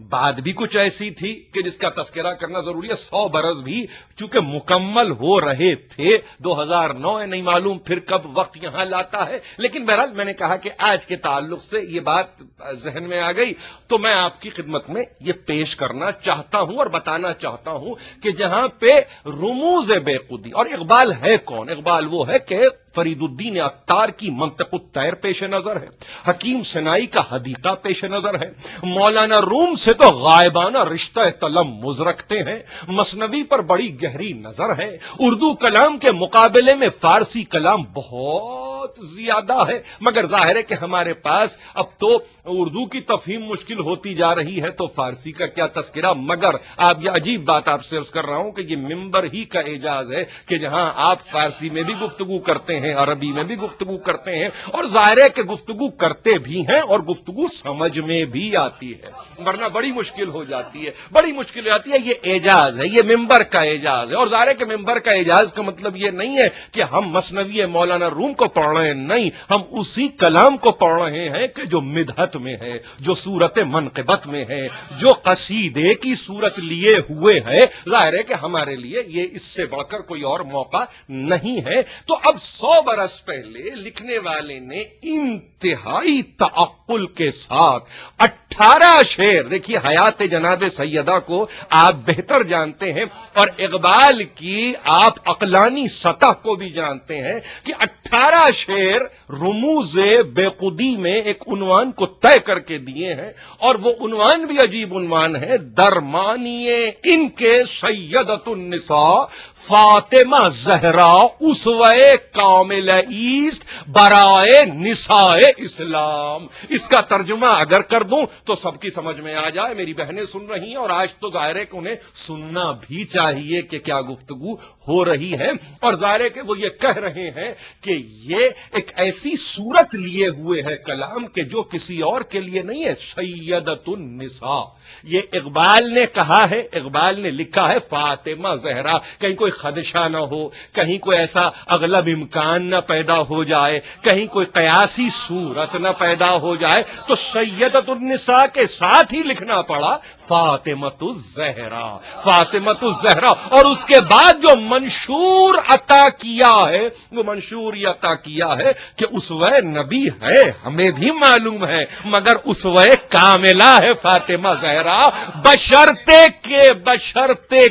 بات بھی کچھ ایسی تھی کہ جس کا تذکرہ کرنا ضروری ہے. 100 برس بھی چونکہ مکمل ہو رہے تھے، 2009 ہے، نہیں معلوم پھر کب وقت یہاں لاتا ہے. لیکن بہرحال میں نے کہا کہ آج کے تعلق سے یہ بات ذہن میں آ گئی تو میں آپ کی خدمت میں یہ پیش کرنا چاہتا ہوں اور بتانا چاہتا ہوں کہ جہاں پہ رموز بے خودی، اور اقبال ہے کون؟ اقبال وہ ہے کہ فرید الدین عطار کی منطق الطیر پیش نظر ہے، حکیم سنائی کا حدیقہ پیش نظر ہے، مولانا روم سے تو غائبانہ رشتہ تلمذ رکھتے ہیں، مثنوی پر بڑی گہری نظر ہے، اردو کلام کے مقابلے میں فارسی کلام بہت زیادہ ہے. مگر ظاہر ہے کہ ہمارے پاس اب تو اردو کی تفہیم مشکل ہوتی جا رہی ہے تو فارسی کا کیا تذکرہ. مگر آپ یہ عجیب بات آپ سے عرض کر رہا ہوں کہ یہ ممبر ہی کا اعجاز ہے کہ جہاں آپ فارسی میں بھی گفتگو کرتے ہیں، عربی میں بھی گفتگو کرتے ہیں، اور ظاہر ہے کہ گفتگو کرتے بھی ہیں اور گفتگو سمجھ میں بھی آتی ہے، ورنہ بڑی مشکل ہو جاتی ہے، بڑی مشکل ہو جاتی ہے. یہ اعجاز ہے، یہ ممبر کا اعجاز ہے. اور ظاہر ہے کہ ممبر کا اعجاز کا مطلب یہ نہیں ہے کہ ہم مثنوی مولانا روم کو پڑھ رہے ہیں، نہیں، ہم اسی کلام کو پڑھ رہے ہیں کہ جو مدحت میں ہے، جو صورت منقبت میں ہے، جو قصیدے کی صورت لیے ہوئے ہے. ظاہر ہے کہ ہمارے لیے یہ اس سے بڑھ کر کوئی اور موقع نہیں ہے. تو اب 100 برس پہلے لکھنے والے نے انتہائی تعقل کے ساتھ 18 شعر، دیکھیے حیات جناب سیدہ کو آپ بہتر جانتے ہیں اور اقبال کی آپ عقلانی سطح کو بھی جانتے ہیں کہ 18 شعر رموز بے خودی میں ایک عنوان کو طے کر کے دیے ہیں. اور وہ عنوان بھی عجیب عنوان ہے، درمانیے ان کے سیدۃ النساء فاطمہ زہرا اسوہ کامل ایست برائے نساء اسلام. اس کا ترجمہ اگر کر دوں تو سب کی سمجھ میں آ جائے. میری بہنیں سن رہی ہیں اور آج تو ظاہر ہے کہ انہیں سننا بھی چاہیے کہ کیا گفتگو ہو رہی ہے. اور ظاہر ہے کہ وہ یہ کہہ رہے ہیں کہ یہ ایک ایسی صورت لیے ہوئے ہے کلام کہ جو کسی اور کے لیے نہیں ہے. سیدۃ النساء یہ اقبال نے کہا ہے، اقبال نے لکھا ہے فاطمہ زہرا. کہیں کوئی خدشہ نہ ہو، کہیں کوئی ایسا اغلب امکان نہ پیدا ہو جائے، کہیں کوئی قیاسی صورت نہ پیدا ہو جائے، تو سیدۃ النساء کے ساتھ ہی لکھنا پڑا فاطمۃ الزہرا، فاطمۃ الزہرا. اور اس کے بعد جو منشور عطا کیا ہے وہ منشور یہ عطا کیا ہے کہ اسوہ نبی ہے، ہمیں بھی معلوم ہے، مگر اسوہ کاملہ ہے فاطمہ زہرا، بشرطے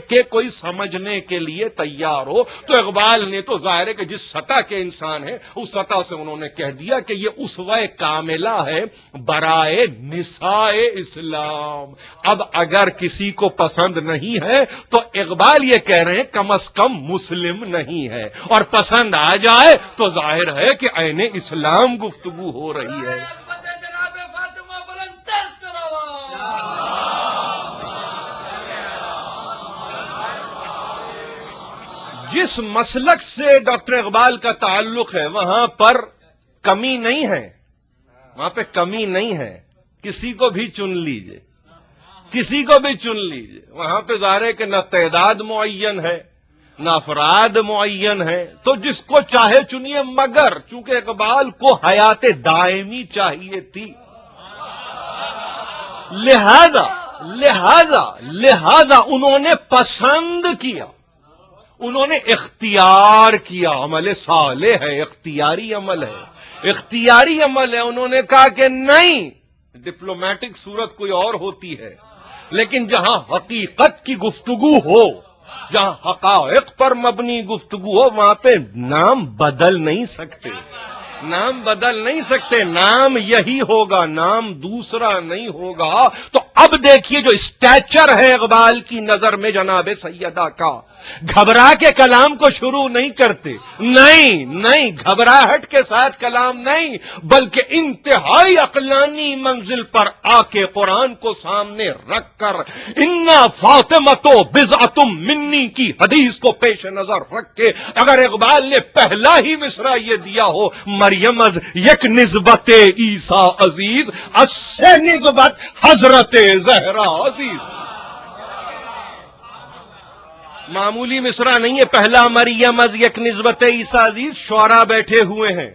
کے کوئی سمجھنے کے لیے تیار ہو. تو اقبال نے تو ظاہر ہے کہ جس سطح کے انسان ہیں اس سطح سے انہوں نے کہہ دیا کہ یہ اسوہ کاملہ ہے برائے نساء اسلام. اب اگر کسی کو پسند نہیں ہے تو اقبال یہ کہہ رہے ہیں کم از کم مسلم نہیں ہے، اور پسند آ جائے تو ظاہر ہے کہ عین اسلام گفتگو ہو رہی ہے. جس مسلک سے ڈاکٹر اقبال کا تعلق ہے وہاں پر کمی نہیں ہے، وہاں پہ کمی نہیں ہے، کسی کو بھی چن لیجئے. کسی کو بھی چن لیجئے، وہاں پہ ظاہر ہے کہ نہ تعداد معین ہے نہ افراد معین ہے، تو جس کو چاہے چنیے، مگر چونکہ اقبال کو حیات دائمی چاہیے تھی، لہذا انہوں نے پسند کیا، انہوں نے اختیار کیا، عمل صالح ہے، اختیاری عمل ہے، اختیاری عمل ہے، انہوں نے کہا کہ نہیں، ڈپلومیٹک صورت کوئی اور ہوتی ہے، لیکن جہاں حقیقت کی گفتگو ہو، جہاں حقائق پر مبنی گفتگو ہو، وہاں پہ نام بدل نہیں سکتے، نام بدل نہیں سکتے، نام یہی ہوگا، نام دوسرا نہیں ہوگا۔ تو اب دیکھیے جو اسٹیچر ہے اقبال کی نظر میں جناب سیدہ کا، گھبرا کے کلام کو شروع نہیں کرتے، نہیں گھبراہٹ کے ساتھ کلام نہیں، بلکہ انتہائی عقلانی منزل پر آ کے قرآن کو سامنے رکھ کر انا فاطمۃ بضعۃ منی کی حدیث کو پیش نظر رکھ کے اگر اقبال نے پہلا ہی مصرع یہ دیا ہو، مریم از یک نسبت عیسیٰ عزیز، از سے نسبت حضرت زہرا عزیز، معمولی مصرع نہیں ہے، پہلا مریم از یک نسبت عیسیٰ عزیز، شعراء بیٹھے ہوئے ہیں،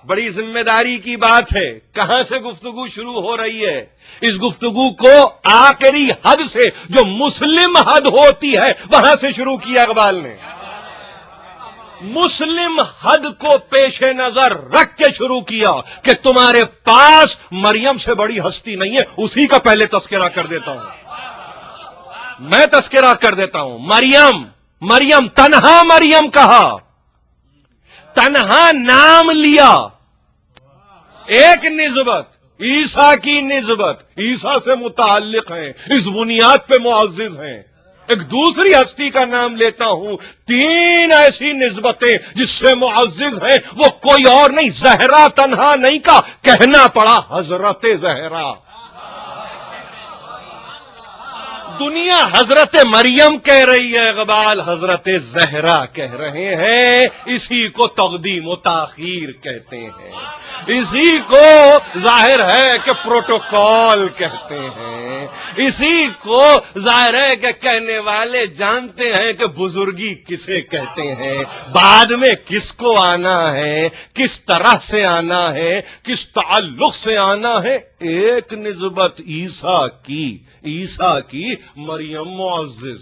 بڑی ذمہ داری کی بات ہے، کہاں سے گفتگو شروع ہو رہی ہے؟ اس گفتگو کو آخری حد سے جو مسلم حد ہوتی ہے وہاں سے شروع کیا اقبال نے، مسلم حد کو پیش نظر رکھ کے شروع کیا کہ تمہارے پاس مریم سے بڑی ہستی نہیں ہے، اسی کا پہلے تذکرہ کر دیتا ہوں، میں تذکرہ کر دیتا ہوں۔ مریم تنہا مریم کہا، تنہا نام لیا، ایک نسبت عیسیٰ کی نسبت، عیسیٰ سے متعلق ہیں، اس بنیاد پہ معزز ہیں، ایک دوسری ہستی کا نام لیتا ہوں، تین ایسی نسبتیں جس سے معزز ہیں، وہ کوئی اور نہیں، زہرا تنہا نہیں کا، کہنا پڑا حضرت زہرا۔ دنیا حضرت مریم کہہ رہی ہے، اقبال حضرت زہرا کہہ رہے ہیں، اسی کو تقدیم و تاخیر کہتے ہیں، اسی کو ظاہر ہے کہ پروٹوکول کہتے ہیں، اسی کو ظاہر ہے کہ کہنے والے جانتے ہیں کہ بزرگی کسے کہتے ہیں، بعد میں کس کو آنا ہے، کس طرح سے آنا ہے، کس تعلق سے آنا ہے، ایک نسبت عیسیٰ کی مریم معزز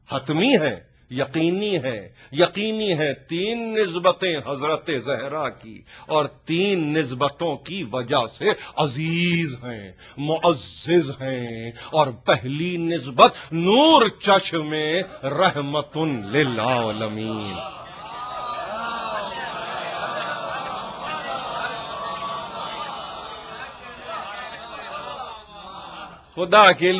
حتمی ہے، یقینی ہے، تین نسبتیں حضرت زہرا کی، اور تین نسبتوں کی وجہ سے عزیز ہیں، معزز ہیں، اور پہلی نسبت نور چشم رحمت للعالمین، خدا کے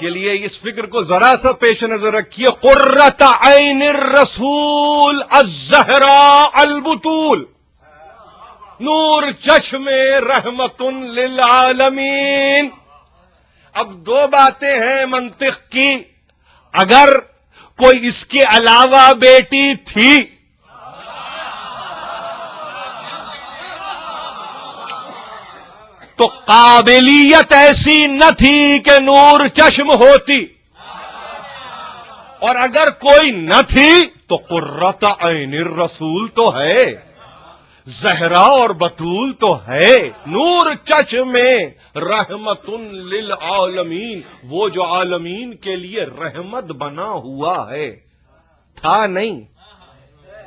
لیے اس فکر کو ذرا سا پیش نظر رکھیے، قرۃ عین الرسول الزہراء البتول، نور چشم رحمت للعالمین۔ اب دو باتیں ہیں منطق کی، اگر کوئی اس کے علاوہ بیٹی تھی تو قابلیت ایسی نہ تھی کہ نور چشم ہوتی، اور اگر کوئی نہ تھی تو قرۃ عین الرسول تو ہے، زہرا اور بطول تو ہے، نور چشم رحمت للعالمین، وہ جو عالمین کے لیے رحمت بنا ہوا ہے، تھا نہیں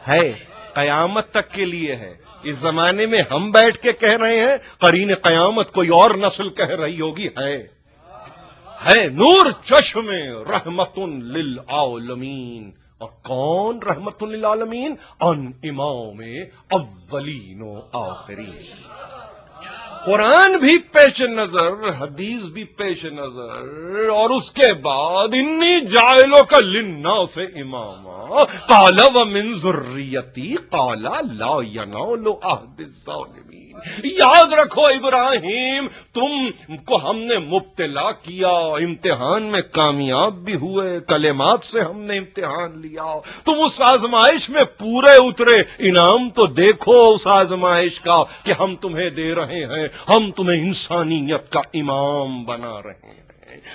ہے، قیامت تک کے لیے ہے۔ اس زمانے میں ہم بیٹھ کے کہہ رہے ہیں، قرین قیامت کوئی اور نسل کہہ رہی ہوگی، ہے نور چشم رحمت للعالمین۔ اور کون رحمت للعالمین؟ ان امام اولین و آخرین۔ قرآن بھی پیش نظر، حدیث بھی پیش نظر، اور اس کے بعد انی جاعلک للناس اماما قال ومن ذریتی قال لا ینال عہد الظالمین۔ یاد رکھو ابراہیم، تم کو ہم نے مبتلا کیا، امتحان میں کامیاب بھی ہوئے، کلمات سے ہم نے امتحان لیا، تم اس آزمائش میں پورے اترے، انعام تو دیکھو اس آزمائش کا کہ ہم تمہیں دے رہے ہیں، ہم تمہیں انسانیت کا امام بنا رہے ہیں،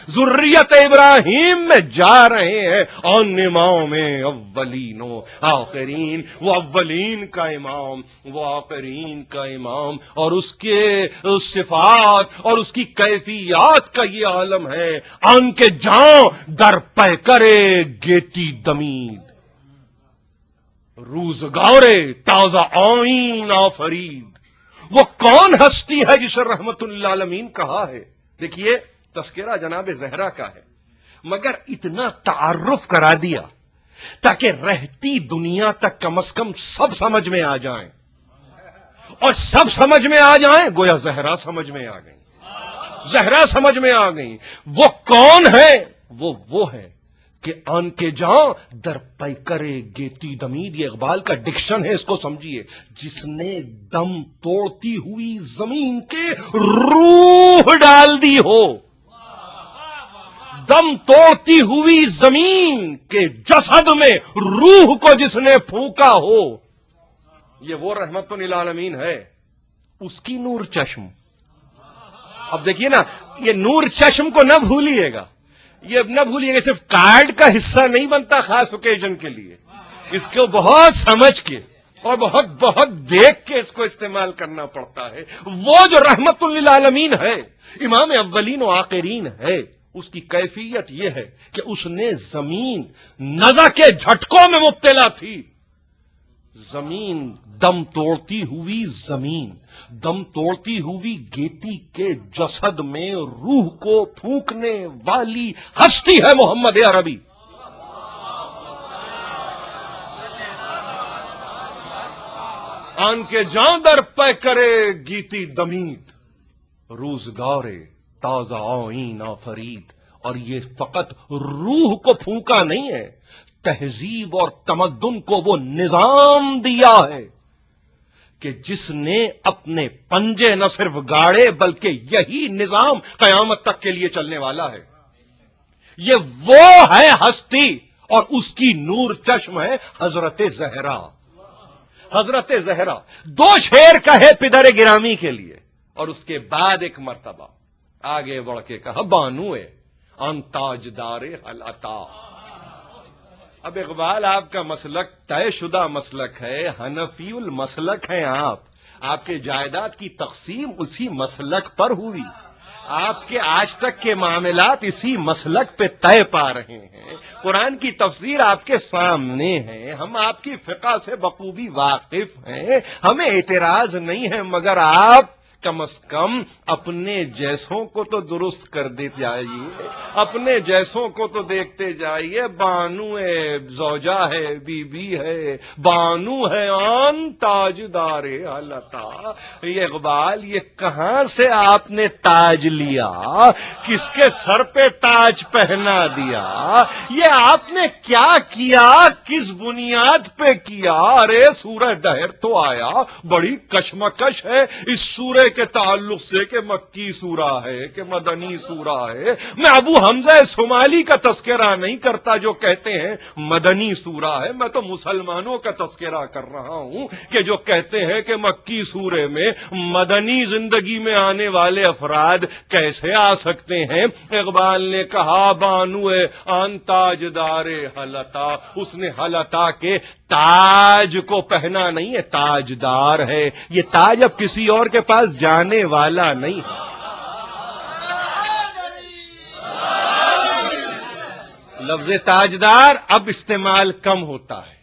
ذریت ابراہیم میں جا رہے ہیں، ان امام اولین و آخرین، وہ اولین کا امام، وہ آخرین کا امام، اور اس کے صفات اور اس کی کیفیات کا یہ عالم ہے، ان کے جاں در پہ کرے گیتی دمید، روزگارے تازہ آئین آفرید۔ وہ کون ہستی ہے جسے رحمت للعالمین کہا ہے؟ دیکھیے تذکرہ جناب زہرا کا ہے، مگر اتنا تعارف کرا دیا تاکہ رہتی دنیا تک کم از کم سب سمجھ میں آ جائیں، اور سب سمجھ میں آ جائیں گویا زہرا سمجھ میں آ گئی، زہرا سمجھ میں آ گئی۔ وہ کون ہے؟ وہ ہے کہ آن کے جاں در پہ کرے گیتی دمید، یہ اقبال کا ڈکشن ہے، اس کو سمجھیے، جس نے دم توڑتی ہوئی زمین کے روح ڈال دی ہو، دم توڑتی ہوئی زمین کے جسد میں روح کو جس نے پھونکا ہو، یہ وہ رحمت للعالمین ہے، اس کی نور چشم۔ اب دیکھیے نا، یہ نور چشم کو نہ بھولیے گا، یہ نہ بھولیے گا، صرف کارڈ کا حصہ نہیں بنتا خاص اوکیزن کے لیے، اس کو بہت سمجھ کے اور بہت دیکھ کے اس کو استعمال کرنا پڑتا ہے۔ وہ جو رحمت للعالمین ہے، امام اولین و آخرین ہے، اس کی کیفیت یہ ہے کہ اس نے زمین نزع کے جھٹکوں میں مبتلا تھی، زمین دم توڑتی ہوئی زمین، دم توڑتی ہوئی گیتی کے جسد میں روح کو پھونکنے والی ہستی ہے محمد عربی۔ آن کے جاں در پہ کرے گیتی دمید، روزگارے تازہ آئین آفرید۔ اور یہ فقط روح کو پھونکا نہیں ہے، تہذیب اور تمدن کو وہ نظام دیا ہے کہ جس نے اپنے پنجے نہ صرف گاڑے بلکہ یہی نظام قیامت تک کے لیے چلنے والا ہے۔ یہ وہ ہے ہستی، اور اس کی نور چشم ہے حضرت زہرا۔ حضرت زہرا دو شعر کہے پدر گرامی کے لیے، اور اس کے بعد ایک مرتبہ آگے بڑھ کے کہا بانوئے ان تاجدار العطا۔ اب اقبال آپ کا مسلک طے شدہ مسلک ہے، حنفی المسلک ہیں آپ کے جائیداد کی تقسیم اسی مسلک پر ہوئی، آپ کے آج تک کے معاملات اسی مسلک پہ طے پا رہے ہیں، قرآن کی تفسیر آپ کے سامنے ہے، ہم آپ کی فقہ سے بخوبی واقف ہیں، ہمیں اعتراض نہیں ہے، مگر آپ کم از کم اپنے جیسوں کو تو درست کر دے جائیے، اپنے جیسوں کو تو دیکھتے جائیے۔ بانو زوجہ ہے، بی بی ہے، بانو ہے آن تاجدار العطا۔ یہ اقبال، یہ کہاں سے آپ نے تاج لیا؟ کس کے سر پہ تاج پہنا دیا؟ یہ آپ نے کیا کیا؟ کس بنیاد پہ کیا؟ ارے سورہ دہر تو آیا، بڑی کشمکش ہے اس سورہ کے تعلق سے کہ مکی سورہ ہے کہ مدنی سورہ ہے۔ میں ابو حمزہ صومالی کا تذکرہ نہیں کرتا جو کہتے ہیں مدنی سورہ ہے، میں تو مسلمانوں کا تذکرہ کر رہا ہوں کہ جو کہتے ہیں کہ مکی سورے میں مدنی زندگی میں آنے والے افراد کیسے آ سکتے ہیں۔ اقبال نے کہا بانو آن تاجدار حلتا، اس نے حلتا کے تاج کو پہنا نہیں ہے، تاجدار ہے۔ یہ تاج اب کسی اور کے پاس جانے والا نہیں ہے۔ لفظ تاجدار اب استعمال کم ہوتا ہے،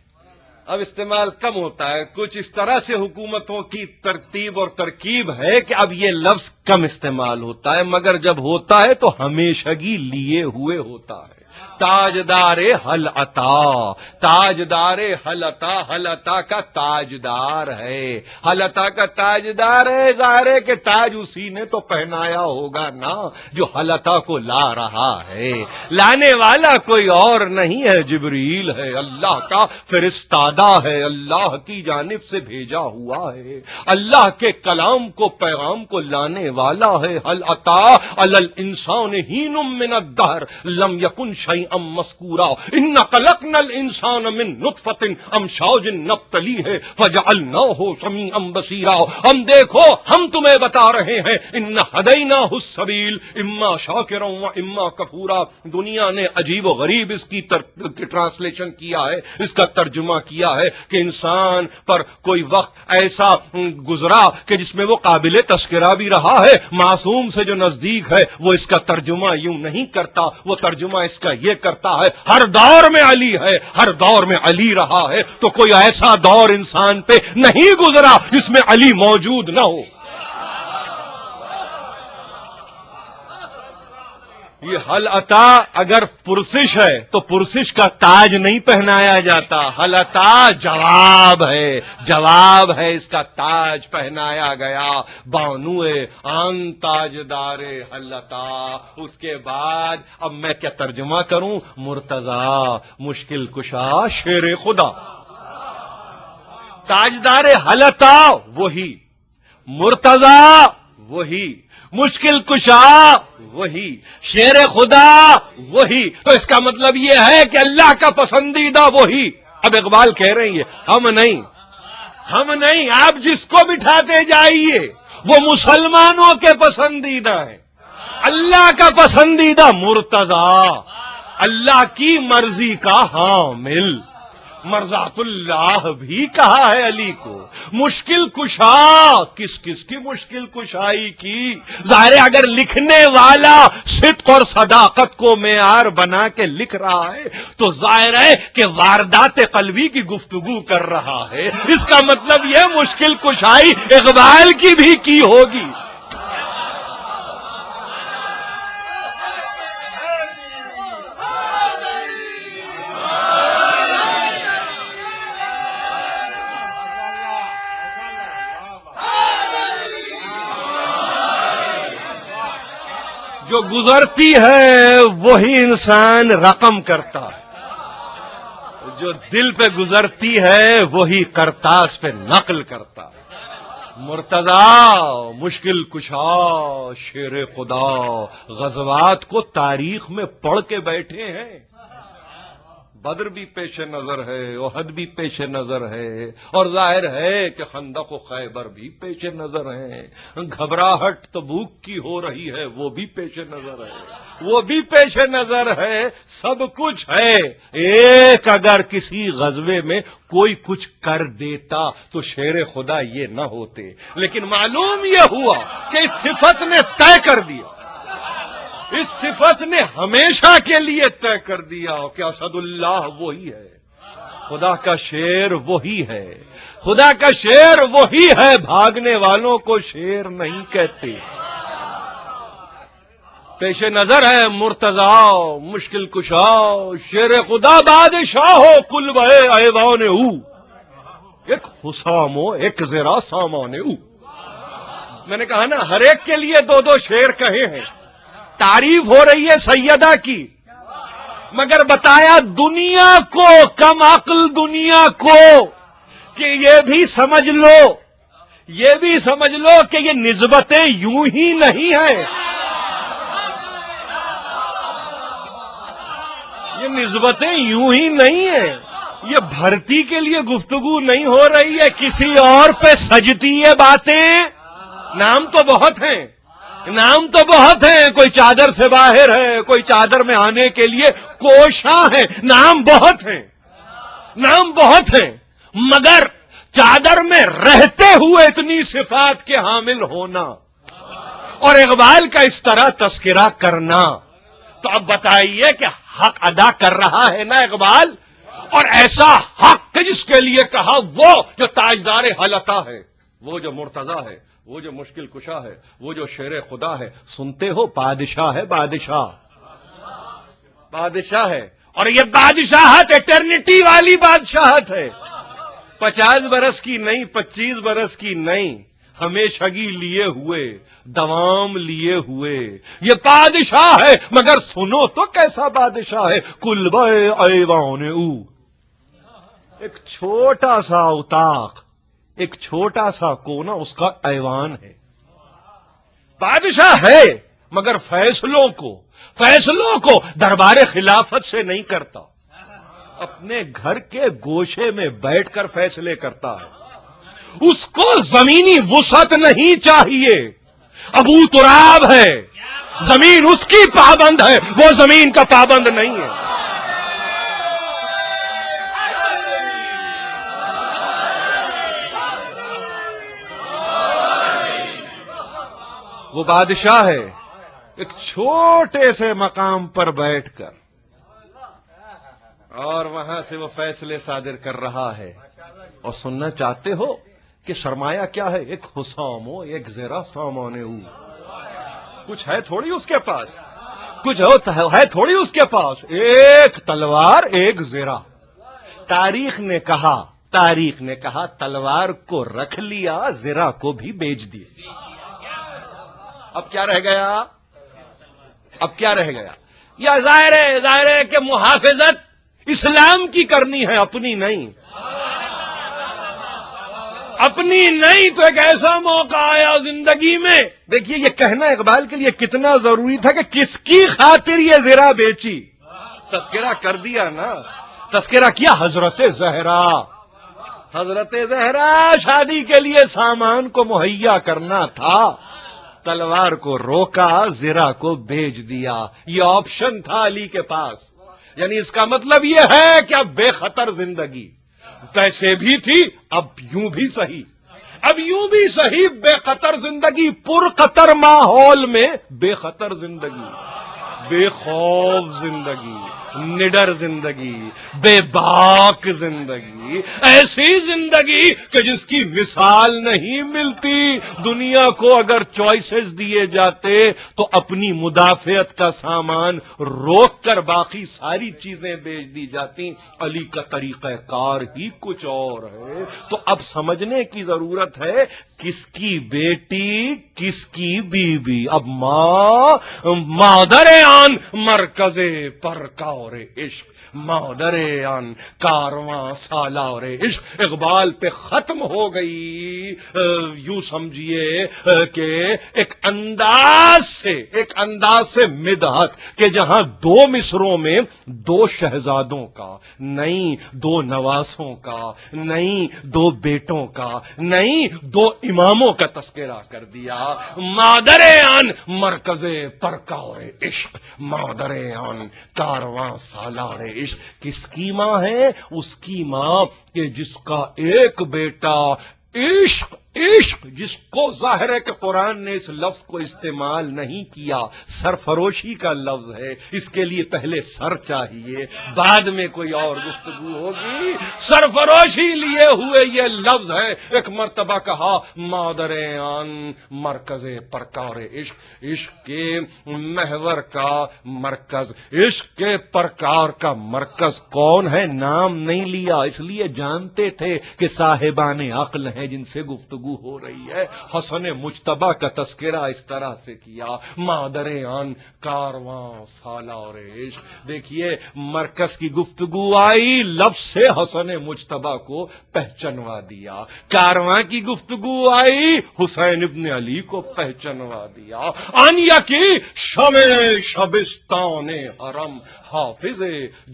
اب استعمال کم ہوتا ہے، کچھ اس طرح سے حکومتوں کی ترتیب اور ترکیب ہے کہ اب یہ لفظ کم استعمال ہوتا ہے، مگر جب ہوتا ہے تو ہمیشگی لیے ہوئے ہوتا ہے۔ تاجدار حلعطا، تاجدار حلعطا، حلعطا کا تاجدار ہے، حلعطا کا تاجدار ہے، ظاہر ہے کہ تاج اسی نے تو پہنایا ہوگا نا جو حلعطا کو لا رہا ہے۔ لانے والا کوئی اور نہیں ہے، جبریل ہے، اللہ کا فرستادہ ہے، اللہ کی جانب سے بھیجا ہوا ہے، اللہ کے کلام کو، پیغام کو لانے والا ہے. هل اتى على الانسان حين من الدهر لم يكن شيئا مذكورا انا خلقنا الانسان من نطفة امشاج نبتليه فجعلناه سميعا بصيرا. ہم دیکھو ہم تمہیں بتا رہے ہیں ان ہدیناہ السبیل اما شاکرا و اما کفورا. دنیا نے عجیب و غریب اس کی ٹرانسلیشن کیا ہے, اس کا ترجمہ کیا ہے کہ انسان پر کوئی وقت ایسا گزرا کہ جس میں وہ قابل تذکرہ بھی رہا ہے. معصوم سے جو نزدیک ہے وہ اس کا ترجمہ یوں نہیں کرتا, وہ ترجمہ اس کا یہ کرتا ہے ہر دور میں علی ہے, ہر دور میں علی رہا ہے. تو کوئی ایسا دور انسان پہ نہیں گزرا جس میں علی موجود نہ ہو. یہ حل عطا اگر پرسش ہے تو پرسش کا تاج نہیں پہنایا جاتا. حل عطا جواب ہے, جواب ہے, اس کا تاج پہنایا گیا. بانو آن تاجدار حل عطا. اس کے بعد اب میں کیا ترجمہ کروں؟ مرتضی مشکل کشا شیر خدا. تاجدار حل عطا وہی, مرتضی وہی, مشکل کشا وہی, شیر خدا وہی. تو اس کا مطلب یہ ہے کہ اللہ کا پسندیدہ وہی. اب اقبال کہہ رہے ہیں ہم نہیں, آپ جس کو بٹھاتے جائیے وہ مسلمانوں کے پسندیدہ ہیں. اللہ کا پسندیدہ مرتضی, اللہ کی مرضی کا حامل. مرضات اللہ بھی کہا ہے علی کو. مشکل کشا, کس کس کی مشکل کشائی کی؟ ظاہر اگر لکھنے والا صدق اور صداقت کو معیار بنا کے لکھ رہا ہے تو ظاہر ہے کہ واردات قلبی کی گفتگو کر رہا ہے. اس کا مطلب یہ مشکل کشائی اقبال کی بھی کی ہوگی. جو گزرتی ہے وہی انسان رقم کرتا ہے, جو دل پہ گزرتی ہے وہی کرتاس پہ نقل کرتا ہے. مرتضی مشکل کشا شیر خدا غزوات کو تاریخ میں پڑھ کے بیٹھے ہیں. بدر بھی پیش نظر ہے, احد بھی پیش نظر ہے, اور ظاہر ہے کہ خندق و خیبر بھی پیش نظر ہیں. گھبراہٹ تبوک کی ہو رہی ہے وہ بھی پیش نظر ہے, وہ بھی پیش نظر ہے. سب کچھ ہے. ایک اگر کسی غزوے میں کوئی کچھ کر دیتا تو شیر خدا یہ نہ ہوتے, لیکن معلوم یہ ہوا کہ اس صفت نے طے کر دیا, اس صفت نے ہمیشہ کے لیے طے کر دیا کہ اسد اللہ وہی ہے, خدا کا شیر وہی ہے, خدا کا شیر وہی ہے. بھاگنے والوں کو شیر نہیں کہتے. پیش نظر ہے مرتضی مشکل کشا شیر خدا بادشاہ ہو کل بے ایوان او, ایک حسام ہو ایک ذرا سامان او. میں نے کہا نا ہر ایک کے لیے دو دو شیر کہے ہیں. تعریف ہو رہی ہے سیدہ کی, مگر بتایا دنیا کو, کم عقل دنیا کو, کہ یہ بھی سمجھ لو, یہ بھی سمجھ لو کہ یہ نسبتیں یوں ہی نہیں ہیں. یہ نسبتیں یوں ہی نہیں ہیں. یہ بھرتی کے لیے گفتگو نہیں ہو رہی ہے, کسی اور پہ سجتی ہے باتیں. نام تو بہت ہیں, نام تو بہت ہیں, کوئی چادر سے باہر ہے, کوئی چادر میں آنے کے لیے کوشاں ہے. نام بہت ہیں, نام بہت ہیں, مگر چادر میں رہتے ہوئے اتنی صفات کے حامل ہونا اور اقبال کا اس طرح تذکرہ کرنا. تو اب بتائیے کہ حق ادا کر رہا ہے نا اقبال, اور ایسا حق جس کے لیے کہا وہ جو تاجدار حل عطا ہے, وہ جو مرتضی ہے, وہ جو مشکل کشا ہے, وہ جو شیر خدا ہے. سنتے ہو بادشاہ ہے, بادشاہ, بادشاہ ہے, اور یہ بادشاہت ایٹرنیٹی والی بادشاہت ہے. 50 برس کی نہیں, 25 برس کی نہیں, ہمیشگی لیے ہوئے, دوام لیے ہوئے. یہ بادشاہ ہے, مگر سنو تو کیسا بادشاہ ہے. کل بے ایوان او, ایک چھوٹا سا اتاق, ایک چھوٹا سا کونا اس کا ایوان ہے. بادشاہ ہے مگر فیصلوں کو دربار خلافت سے نہیں کرتا، اپنے گھر کے گوشے میں بیٹھ کر فیصلے کرتا ہے۔ اس کو زمینی وسعت نہیں چاہیے، ابو تراب ہے، زمین اس کی پابند ہے، وہ زمین کا پابند نہیں ہے۔ وہ بادشاہ ہے ایک چھوٹے سے مقام پر بیٹھ کر، اور وہاں سے وہ فیصلے صادر کر رہا ہے۔ اور سننا چاہتے ہو کہ سرمایہ کیا ہے؟ ایک حسام ہو، ایک زیرہ سامان ہو، کچھ ہے تھوڑی اس کے پاس، کچھ ہے تھوڑی اس کے پاس، ایک تلوار ایک زیرہ۔ تاریخ نے کہا تلوار کو رکھ لیا، زیرہ کو بھی بیچ دیا۔ اب کیا رہ گیا؟ یا ظاہر ہے کہ محافظت اسلام کی کرنی ہے، اپنی نہیں تو ایک ایسا موقع آیا زندگی میں، دیکھیے یہ کہنا اقبال کے لیے کتنا ضروری تھا کہ کس کی خاطر یہ زرہ بیچی، تذکرہ کر دیا نا، تذکرہ کیا حضرت زہرا شادی کے لیے سامان کو مہیا کرنا تھا، تلوار کو روکا، زرہ کو بیچ دیا۔ یہ آپشن تھا علی کے پاس، یعنی اس کا مطلب یہ ہے کہ اب بے خطر زندگی، پیسے بھی تھی، اب یوں بھی صحیح بے خطر زندگی، پر خطر ماحول میں بے خطر زندگی، بے خوف زندگی، نڈر زندگی، بے باک زندگی، ایسی زندگی کہ جس کی مثال نہیں ملتی۔ دنیا کو اگر چوائسز دیے جاتے تو اپنی مدافعت کا سامان روک کر باقی ساری چیزیں بیچ دی جاتی۔ علی کا طریقہ کار ہی کچھ اور ہے۔ تو اب سمجھنے کی ضرورت ہے کس کی بیٹی، کس کی بیوی۔ اب مادر آن مرکز پرکار عشق، مادر آن کارواں سالار عشق اقبال پہ ختم ہو گئی۔ یوں سمجھیے کہ ایک انداز سے مدحت کہ جہاں دو مصروں میں دو شہزادوں کا نہیں، دو نواسوں کا نہیں، دو بیٹوں کا نہیں، دو اماموں کا تذکرہ کر دیا۔ مادر آن مرکز پرکار عشق، مادر آن کارواں سالار عشق۔ کس کی ماں ہے؟ اس کی ماں کہ جس کا ایک بیٹا عشق جس کو ظاہر ہے کہ قرآن نے اس لفظ کو استعمال نہیں کیا، سرفروشی کا لفظ ہے، اس کے لیے پہلے سر چاہیے، بعد میں کوئی اور گفتگو ہوگی۔ سرفروشی لیے ہوئے یہ لفظ ہے۔ ایک مرتبہ کہا مادر آن مرکز پرکار عشق، عشق کے محور کا مرکز، عشق کے پرکار کا مرکز کون ہے؟ نام نہیں لیا، اس لیے جانتے تھے کہ صاحبان عقل ہیں جن سے گفتگو ہو رہی ہے۔ حسن مجتبی کا تذکرہ اس طرح سے کیا، مادر آن کارواں سالار عشق۔ دیکھیے مرکز کی گفتگو آئی، لفظ سے حسن مجتبی کو پہچنوا دیا۔ کارواں کی گفتگو آئی، حسین ابن علی کو پہچنوا دیا۔ آنیا کی شبستان حرم، حافظ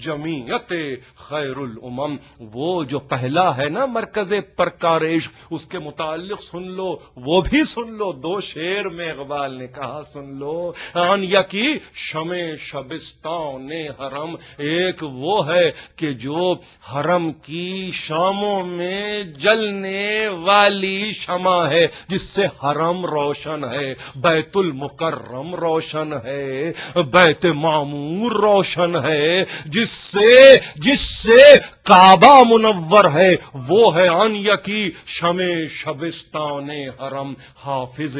جمیعت خیر الامم۔ وہ جو پہلا ہے نا مرکز پرکار عشق، اس کے متعلق سن لو، وہ بھی سن لو، دو شعر میں اقبال نے کہا سن لو۔ آن یکی شبستان حرم، ایک وہ ہے کہ جو حرم کی شاموں میں جلنے والی شمع ہے، جس سے حرم روشن ہے، بیت المکرم روشن ہے، بیت معمور روشن ہے، جس سے کعبہ منور ہے، وہ ہے آن یکی شبستان حرم، حافظ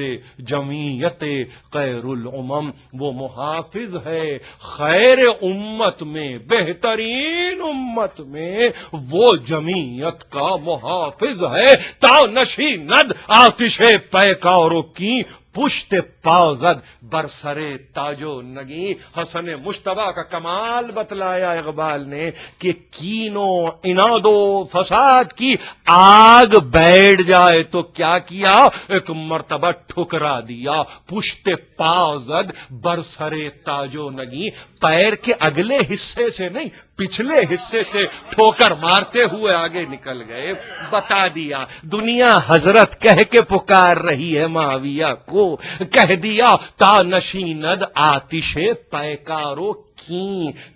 جمیعت خیر الامم۔ وہ محافظ ہے خیر امت میں، بہترین امت میں وہ جمیعت کا محافظ ہے۔ تا نشیند آتش پیکاروں کی پشت پاوزد برسرے تاجو نگی. حسن مشتبہ کا کمال بتلایا اقبال نے کہ کینوں اناد و فساد کی آگ بیٹھ جائے تو کیا کیا, ایک مرتبہ ٹھکرا دیا. پشت پاوزد برسرے تاجو نگی, پیر کے اگلے حصے سے نہیں پچھلے حصے سے ٹھوکر مارتے ہوئے آگے نکل گئے. بتا دیا دنیا حضرت کہہ کے پکار رہی ہے معاویہ کو, کہہ دیا تا نشیند آتش پیکارو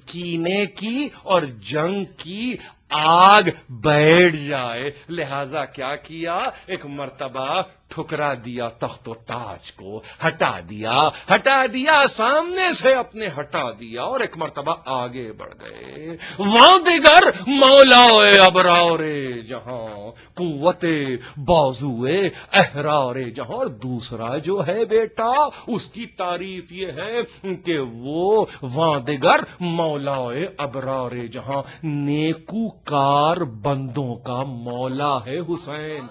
کینے کی اور جنگ کی آگ بیٹھ جائے. لہذا کیا کیا, ایک مرتبہ ٹھکرا دیا تخت و تاج کو, ہٹا دیا سامنے سے اپنے ہٹا دیا, اور ایک مرتبہ آگے بڑھ گئے. وہاں دیگر مولا ابرار جہاں قوت بازوئے احرار جہاں. اور دوسرا جو ہے بیٹا اس کی تعریف یہ ہے کہ وہ وہاں دیگر مولا ابرار جہاں, نیکو کار بندوں کا مولا ہے حسین.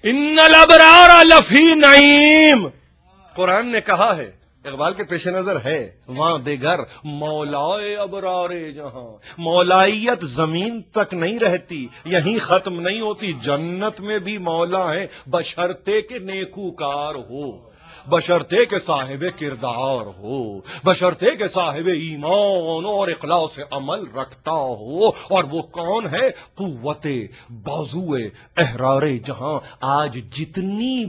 ان الابرار لفی نعیم, قرآن نے کہا ہے, اقبال کے پیش نظر ہے, وہاں دیگر مولائے ابرار جہاں. مولائیت زمین تک نہیں رہتی, یہیں ختم نہیں ہوتی, جنت میں بھی مولا ہے, بشرطے کہ نیکوکار ہو, بشرطے کے صاحب کردار ہو, بشرطے کے صاحب ایمان اور اخلاص عمل رکھتا ہو. اور وہ کون ہے, قوت بازوئے احرار جہاں. آج جتنی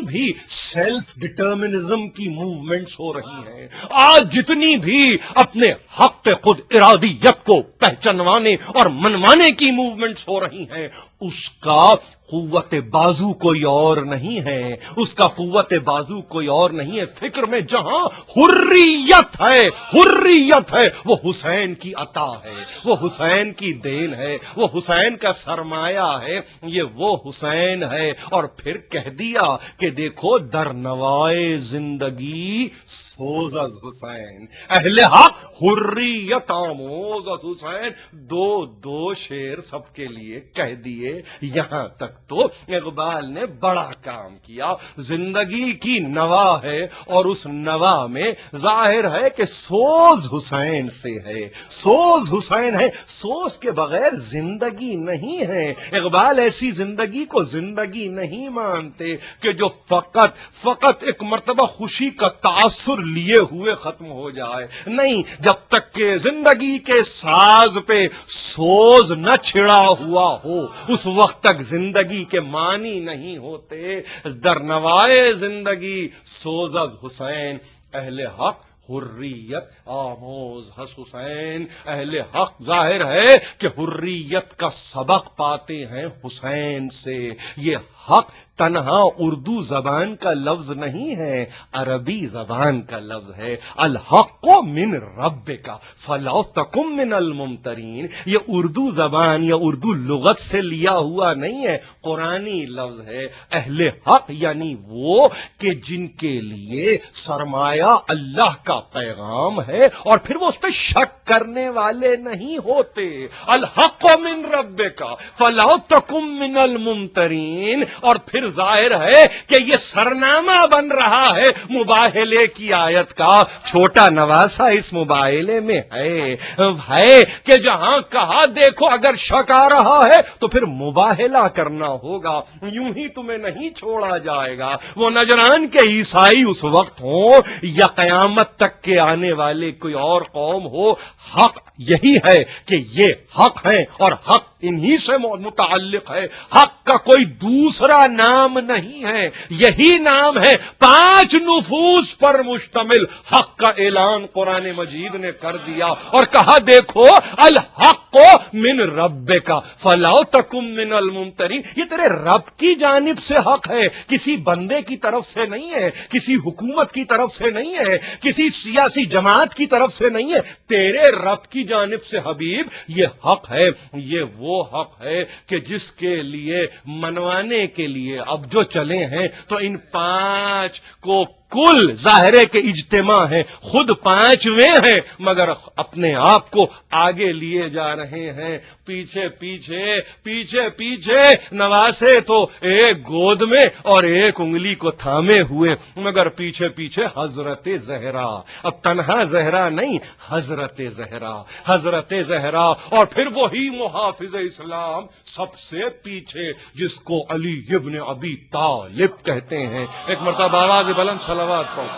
بھی سیلف ڈٹرمنزم کی موومنٹس ہو رہی ہیں, آج جتنی بھی اپنے حق خود ارادیت کو پہچانوانے اور منوانے کی موومنٹس ہو رہی ہیں, اس کا قوت بازو کوئی اور نہیں ہے, اس کا قوت بازو کوئی اور نہیں ہے. فکر میں جہاں حریت ہے وہ حسین کی عطا ہے, وہ حسین کی دین ہے, وہ حسین کا سرمایہ ہے, یہ وہ حسین ہے. اور پھر کہہ دیا کہ دیکھو در نوائے زندگی سوز از حسین, اہل حق حریت آموز از حسین. دو شعر سب کے لیے کہہ دیے. یہاں تک تو اقبال نے بڑا کام کیا. زندگی کی نوا ہے, اور اس نوا میں ظاہر ہے کہ سوز حسین سے ہے, سوز حسین ہے. سوز کے بغیر زندگی نہیں ہے. اقبال ایسی زندگی کو زندگی نہیں مانتے کہ جو فقط ایک مرتبہ خوشی کا تاثر لیے ہوئے ختم ہو جائے. نہیں, جب تک کہ زندگی کے ساز پہ سوز نہ چھڑا ہوا ہو, اس وقت تک زندگی کے معنی نہیں ہوتے. در نوائے زندگی سوز از حسین, اہل حق حریت آموز ہس حسین. اہل حق ظاہر ہے کہ حریت کا سبق پاتے ہیں حسین سے. یہ حق تنہا اردو زبان کا لفظ نہیں ہے, عربی زبان کا لفظ ہے. الحق من ربک فلا تکن من الممترین. یہ اردو زبان یا اردو لغت سے لیا ہوا نہیں ہے, قرآنی لفظ ہے. اہل حق یعنی وہ کہ جن کے لیے سرمایہ اللہ کا پیغام ہے, اور پھر وہ اس پہ شک کرنے والے نہیں ہوتے. الحق من ربک فلا تکن من الممترین. اور پھر ظاہر ہے کہ یہ سرنامہ بن رہا ہے مباہلے کی آیت کا. چھوٹا نواسا اس مباہلے میں ہے کہ جہاں کہا دیکھو اگر شک آ رہا ہے تو پھر مباہلہ کرنا ہوگا, یوں ہی تمہیں نہیں چھوڑا جائے گا. وہ نجران کے عیسائی اس وقت ہوں یا قیامت تک کے آنے والے کوئی اور قوم ہو, حق یہی ہے کہ یہ حق ہے, اور حق انہی سے متعلق ہے. حق کا کوئی دوسرا نام نہیں ہے, یہی نام ہے. 5 نفوس پر مشتمل حق کا اعلان قرآن مجید نے کر دیا اور کہا دیکھو الحق من ربک فلا تکن من الممترین. یہ تیرے رب کی جانب سے حق ہے, کسی بندے کی طرف سے نہیں ہے, کسی حکومت کی طرف سے نہیں ہے, کسی سیاسی جماعت کی طرف سے نہیں ہے, تیرے رب کی جانب سے حبیب یہ حق ہے. یہ وہ حق ہے کہ جس کے لیے منوانے کے لیے اب جو چلے ہیں تو ان 5 کو کل ظاہرے کے اجتماع ہیں، خود 5ویں ہیں مگر اپنے آپ کو آگے لیے جا رہے ہیں، پیچھے پیچھے پیچھے پیچھے نواسے تو ایک گود میں اور ایک انگلی کو تھامے ہوئے، مگر پیچھے پیچھے حضرت زہرا، اب تنہا زہرا نہیں، حضرت زہرا، حضرت زہرا، اور پھر وہی محافظ اسلام سب سے پیچھے جس کو علی ابن ابی طالب کہتے ہیں. ایک مرتبہ آواز بلند صلوات پڑھو،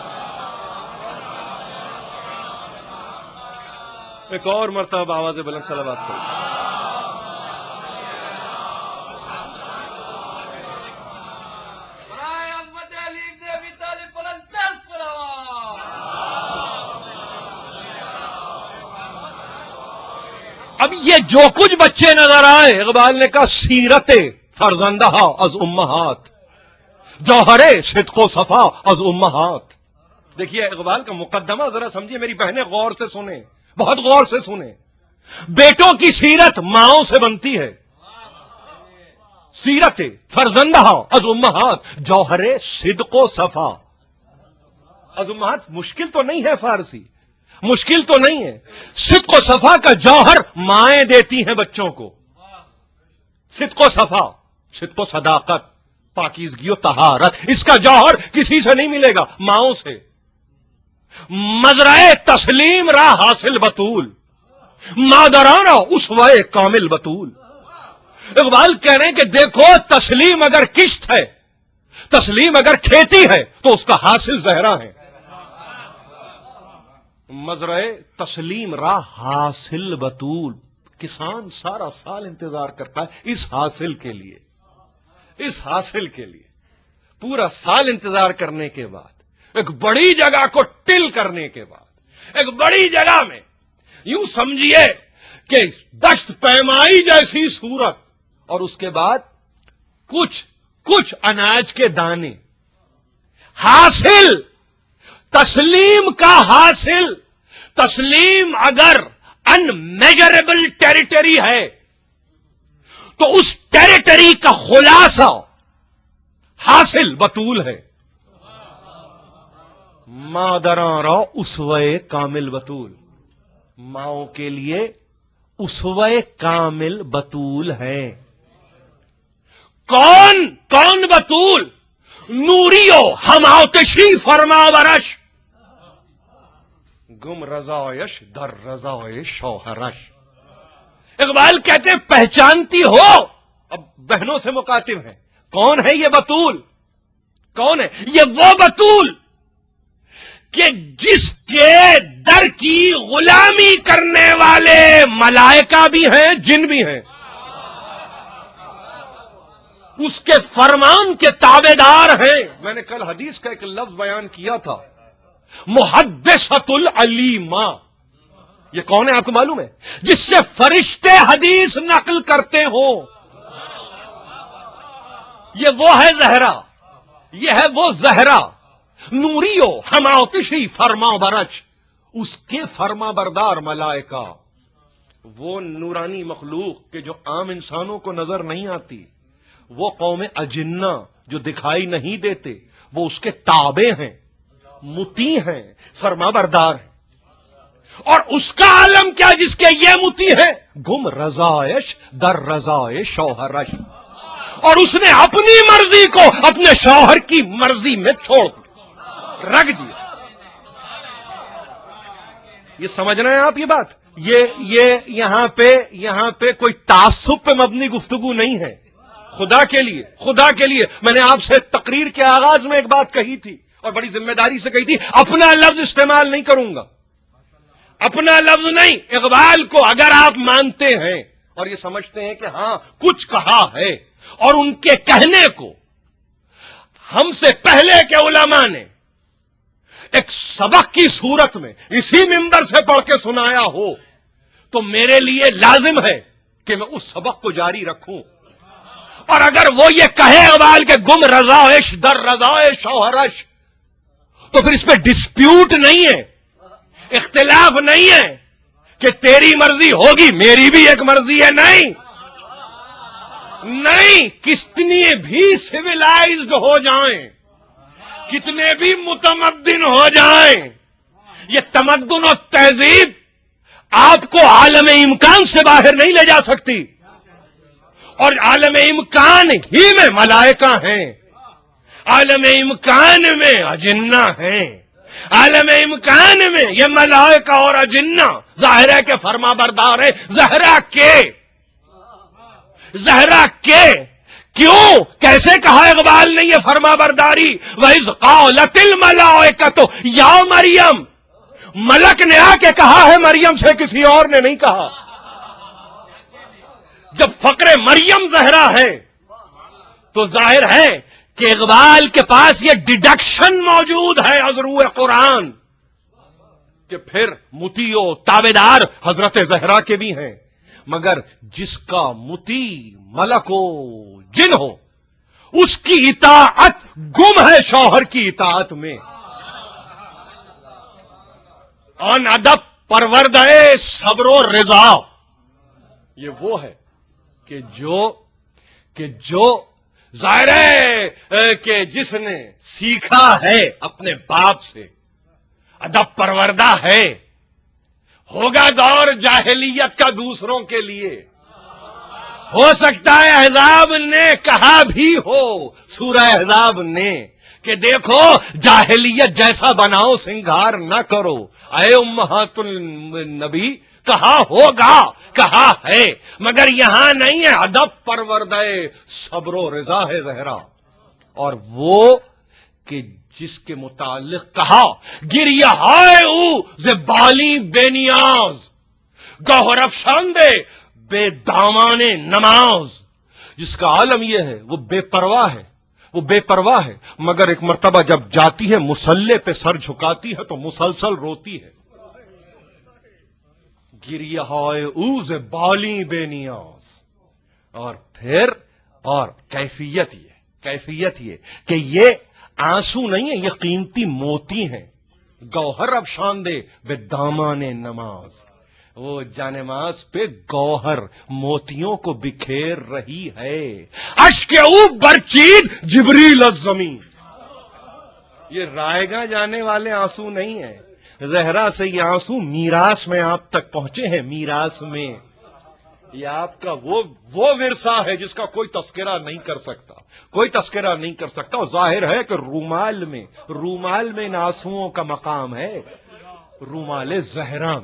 ایک اور مرتبہ آواز بلند صلوات پڑھو. اب یہ جو کچھ بچے نظر آئے، اقبال نے کہا سیرت فرزندہ از امہات، جوہر صدق و صفا از امہات. دیکھیے اقبال کا مقدمہ ذرا سمجھیے، میری بہنیں غور سے سنیں، بہت غور سے سنیں. بیٹوں کی سیرت ماؤں سے بنتی ہے، سیرت فرزندہ از امہات، جوہر صدق و صفا از امہات. مشکل تو نہیں ہے فارسی، مشکل تو نہیں ہے. صدق و صفا کا جوہر مائیں دیتی ہیں بچوں کو. صدق و صفا، صدق و صداقت، پاکیزگی و طہارت، اس کا جوہر کسی سے نہیں ملے گا، ماؤں سے. مزرعہ تسلیم را حاصل بطول، مادرانہ اسوہ کامل بطول. اقبال کہہ رہے ہیں کہ دیکھو تسلیم اگر کشت ہے، تسلیم اگر کھیتی ہے تو اس کا حاصل زہرا ہے. مزرعہ تسلیم را حاصل بطول، کسان سارا سال انتظار کرتا ہے اس حاصل کے لیے، اس حاصل کے لیے. پورا سال انتظار کرنے کے بعد، ایک بڑی جگہ کو ٹل کرنے کے بعد، ایک بڑی جگہ میں یوں سمجھیے کہ دشت پیمائی جیسی صورت، اور اس کے بعد کچھ اناج کے دانے، حاصل تسلیم کا حاصل. تسلیم اگر ان میجریبل ٹیریٹری ہے تو اس ٹیریٹری کا خلاصہ حاصل بطول ہے. مادراں را اسوہ کامل بطول، ماؤں کے لیے اسوہ کامل بطول ہے. کون بطول؟ نوریو ہم آتشی فرما برش، گم رضایش در رضای شوہرش. اقبال کہتے ہیں پہچانتی ہو، اب بہنوں سے مخاطب ہے، کون ہے یہ بطول؟ کون ہے یہ وہ بطول کہ جس کے در کی غلامی کرنے والے ملائکہ بھی ہیں، جن بھی ہیں، اس کے فرمان کے تابع دار ہیں. میں نے کل حدیث کا ایک لفظ بیان کیا تھا، محدثۃ العلیمہ. یہ کون ہے آپ کو معلوم ہے؟ جس سے فرشتے حدیث نقل کرتے ہوں. یہ وہ ہے زہرا، یہ ہے وہ زہرا. نوریو ہم آتشی فرما برش، اس کے فرما بردار ملائکہ، وہ نورانی مخلوق کہ جو عام انسانوں کو نظر نہیں آتی، وہ قوم اجنہ جو دکھائی نہیں دیتے، وہ اس کے تابع ہیں، مطیع ہیں، فرما بردار ہیں. اور اس کا عالم کیا جس کے یہ مطیع ہے؟ گم رضایش در رضائے شوہرش. اور اس نے اپنی مرضی کو اپنے شوہر کی مرضی میں چھوڑ رکھ دیا. یہ سمجھ رہے ہیں آپ یہ بات؟ یہ یہاں پہ کوئی تعصب پہ مبنی گفتگو نہیں ہے. خدا کے لیے میں نے آپ سے تقریر کے آغاز میں ایک بات کہی تھی اور بڑی ذمہ داری سے کہی تھی، اپنا لفظ استعمال نہیں کروں گا، اپنا لفظ نہیں. اقبال کو اگر آپ مانتے ہیں اور یہ سمجھتے ہیں کہ ہاں کچھ کہا ہے، اور ان کے کہنے کو ہم سے پہلے کے علماء نے ایک سبق کی صورت میں اسی منبر سے پڑھ کے سنایا ہو، تو میرے لیے لازم ہے کہ میں اس سبق کو جاری رکھوں. اور اگر وہ یہ کہے اقبال کے گم رضایش در رضائے شوہرش، تو پھر اس پہ ڈسپیوٹ نہیں ہے، اختلاف نہیں ہے کہ تیری مرضی ہوگی میری بھی ایک مرضی ہے. نہیں، کتنی بھی سویلائزڈ ہو جائیں، کتنے بھی متمدن ہو جائیں، یہ تمدن اور تہذیب آپ کو عالم امکان سے باہر نہیں لے جا سکتی. اور عالم امکان ہی میں ملائکہ ہیں، عالم امکان میں اجنہ ہیں، عالم امکان میں یہ ملائکہ اور اجنہ ظاہر ہے کہ فرما بردار ہے. زہرا کے کیوں کیسے کہا اقبال نے یہ فرما برداری؟ وَإِذْ قَالَتِ الْمَلَائِكَةُ يَا مریم، ملک نے آ کے کہا ہے مریم سے، کسی اور نے نہیں کہا. جب فقر مریم زہرا ہے تو ظاہر ہے کہ اقبال کے پاس یہ ڈیڈکشن موجود ہے از روح قرآن کہ پھر مطیع و تابعدار حضرت زہرا کے بھی ہیں. مگر جس کا مطیع ملک و جن ہو، اس کی اطاعت گم ہے شوہر کی اطاعت میں. ان ادب پروردہ صبر و رضا، یہ وہ ہے کہ جو ظاہر ہے کہ جس نے سیکھا ہے اپنے باپ سے، ادب پروردہ ہے. ہوگا دور جاہلیت کا دوسروں کے لیے، ہو سکتا ہے احزاب نے کہا بھی ہو، سورہ احزاب نے، کہ دیکھو جاہلیت جیسا بناؤ سنگار نہ کرو. اے امہات النبی کہا ہوگا، کہا ہے، مگر یہاں نہیں ہے. ادب پروردہ صبر و رضا ہے زہرا. اور وہ کہ جس کے متعلق کہا گریہ ہائے او زبالی بے نیاز، گوہر افشاندے بے دامان نماز. جس کا عالم یہ ہے وہ بے پرواہ ہے، وہ بے پرواہ ہے، مگر ایک مرتبہ جب جاتی ہے مصلے پہ سر جھکاتی ہے تو مسلسل روتی ہے. گریہ ہائے او زبالی بے نیاز. اور پھر اور کیفیت یہ کہ یہ آنسو نہیں ہے، یہ قیمتی موتی ہیں. گوہر افشاندے بے دامان نماز، وہ جانماز پہ گوہر موتیوں کو بکھیر رہی ہے. اشک او برچید جبریل الزمین، یہ رائے گاہ جانے والے آنسو نہیں ہیں. زہرا سے یہ آنسو میراث میں آپ تک پہنچے ہیں. میراث میں یہ آپ کا وہ ورثہ ہے جس کا کوئی تذکرہ نہیں کر سکتا، کوئی تذکرہ نہیں کر سکتا. اور ظاہر ہے کہ رومال میں ان آنسوؤں کا مقام ہے. رومال زہرا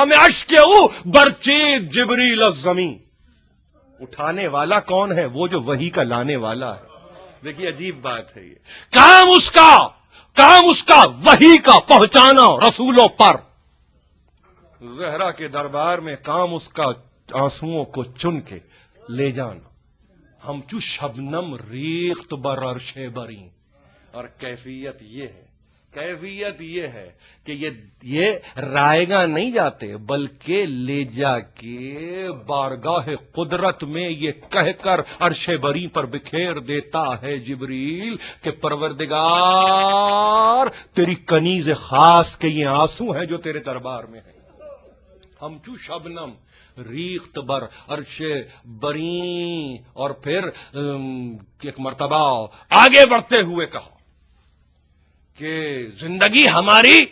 میں اشک او برچید جبریل الزمین. اٹھانے والا کون ہے؟ وہ جو وحی کا لانے والا ہے. دیکھیے عجیب بات ہے، یہ کام اس کا وحی کا پہنچانا رسولوں پر. زہرا کے دربار میں کام اس کا آنسوؤں کو چن کے لے جانا. ہم چو شبنم ریخت بر عرش بری. اور کیفیت یہ ہے کہ یہ رائے گاہ نہیں جاتے، بلکہ لے جا کے بارگاہ قدرت میں یہ کہہ کر عرش بری پر بکھیر دیتا ہے جبریل کہ پروردگار تیری کنیز خاص کے یہ آنسو ہیں جو تیرے دربار میں ہیں. ہم چو شبنم ریخت بر عرش بری. اور پھر ایک مرتبہ آگے بڑھتے ہوئے کہا کہ زندگی ہماری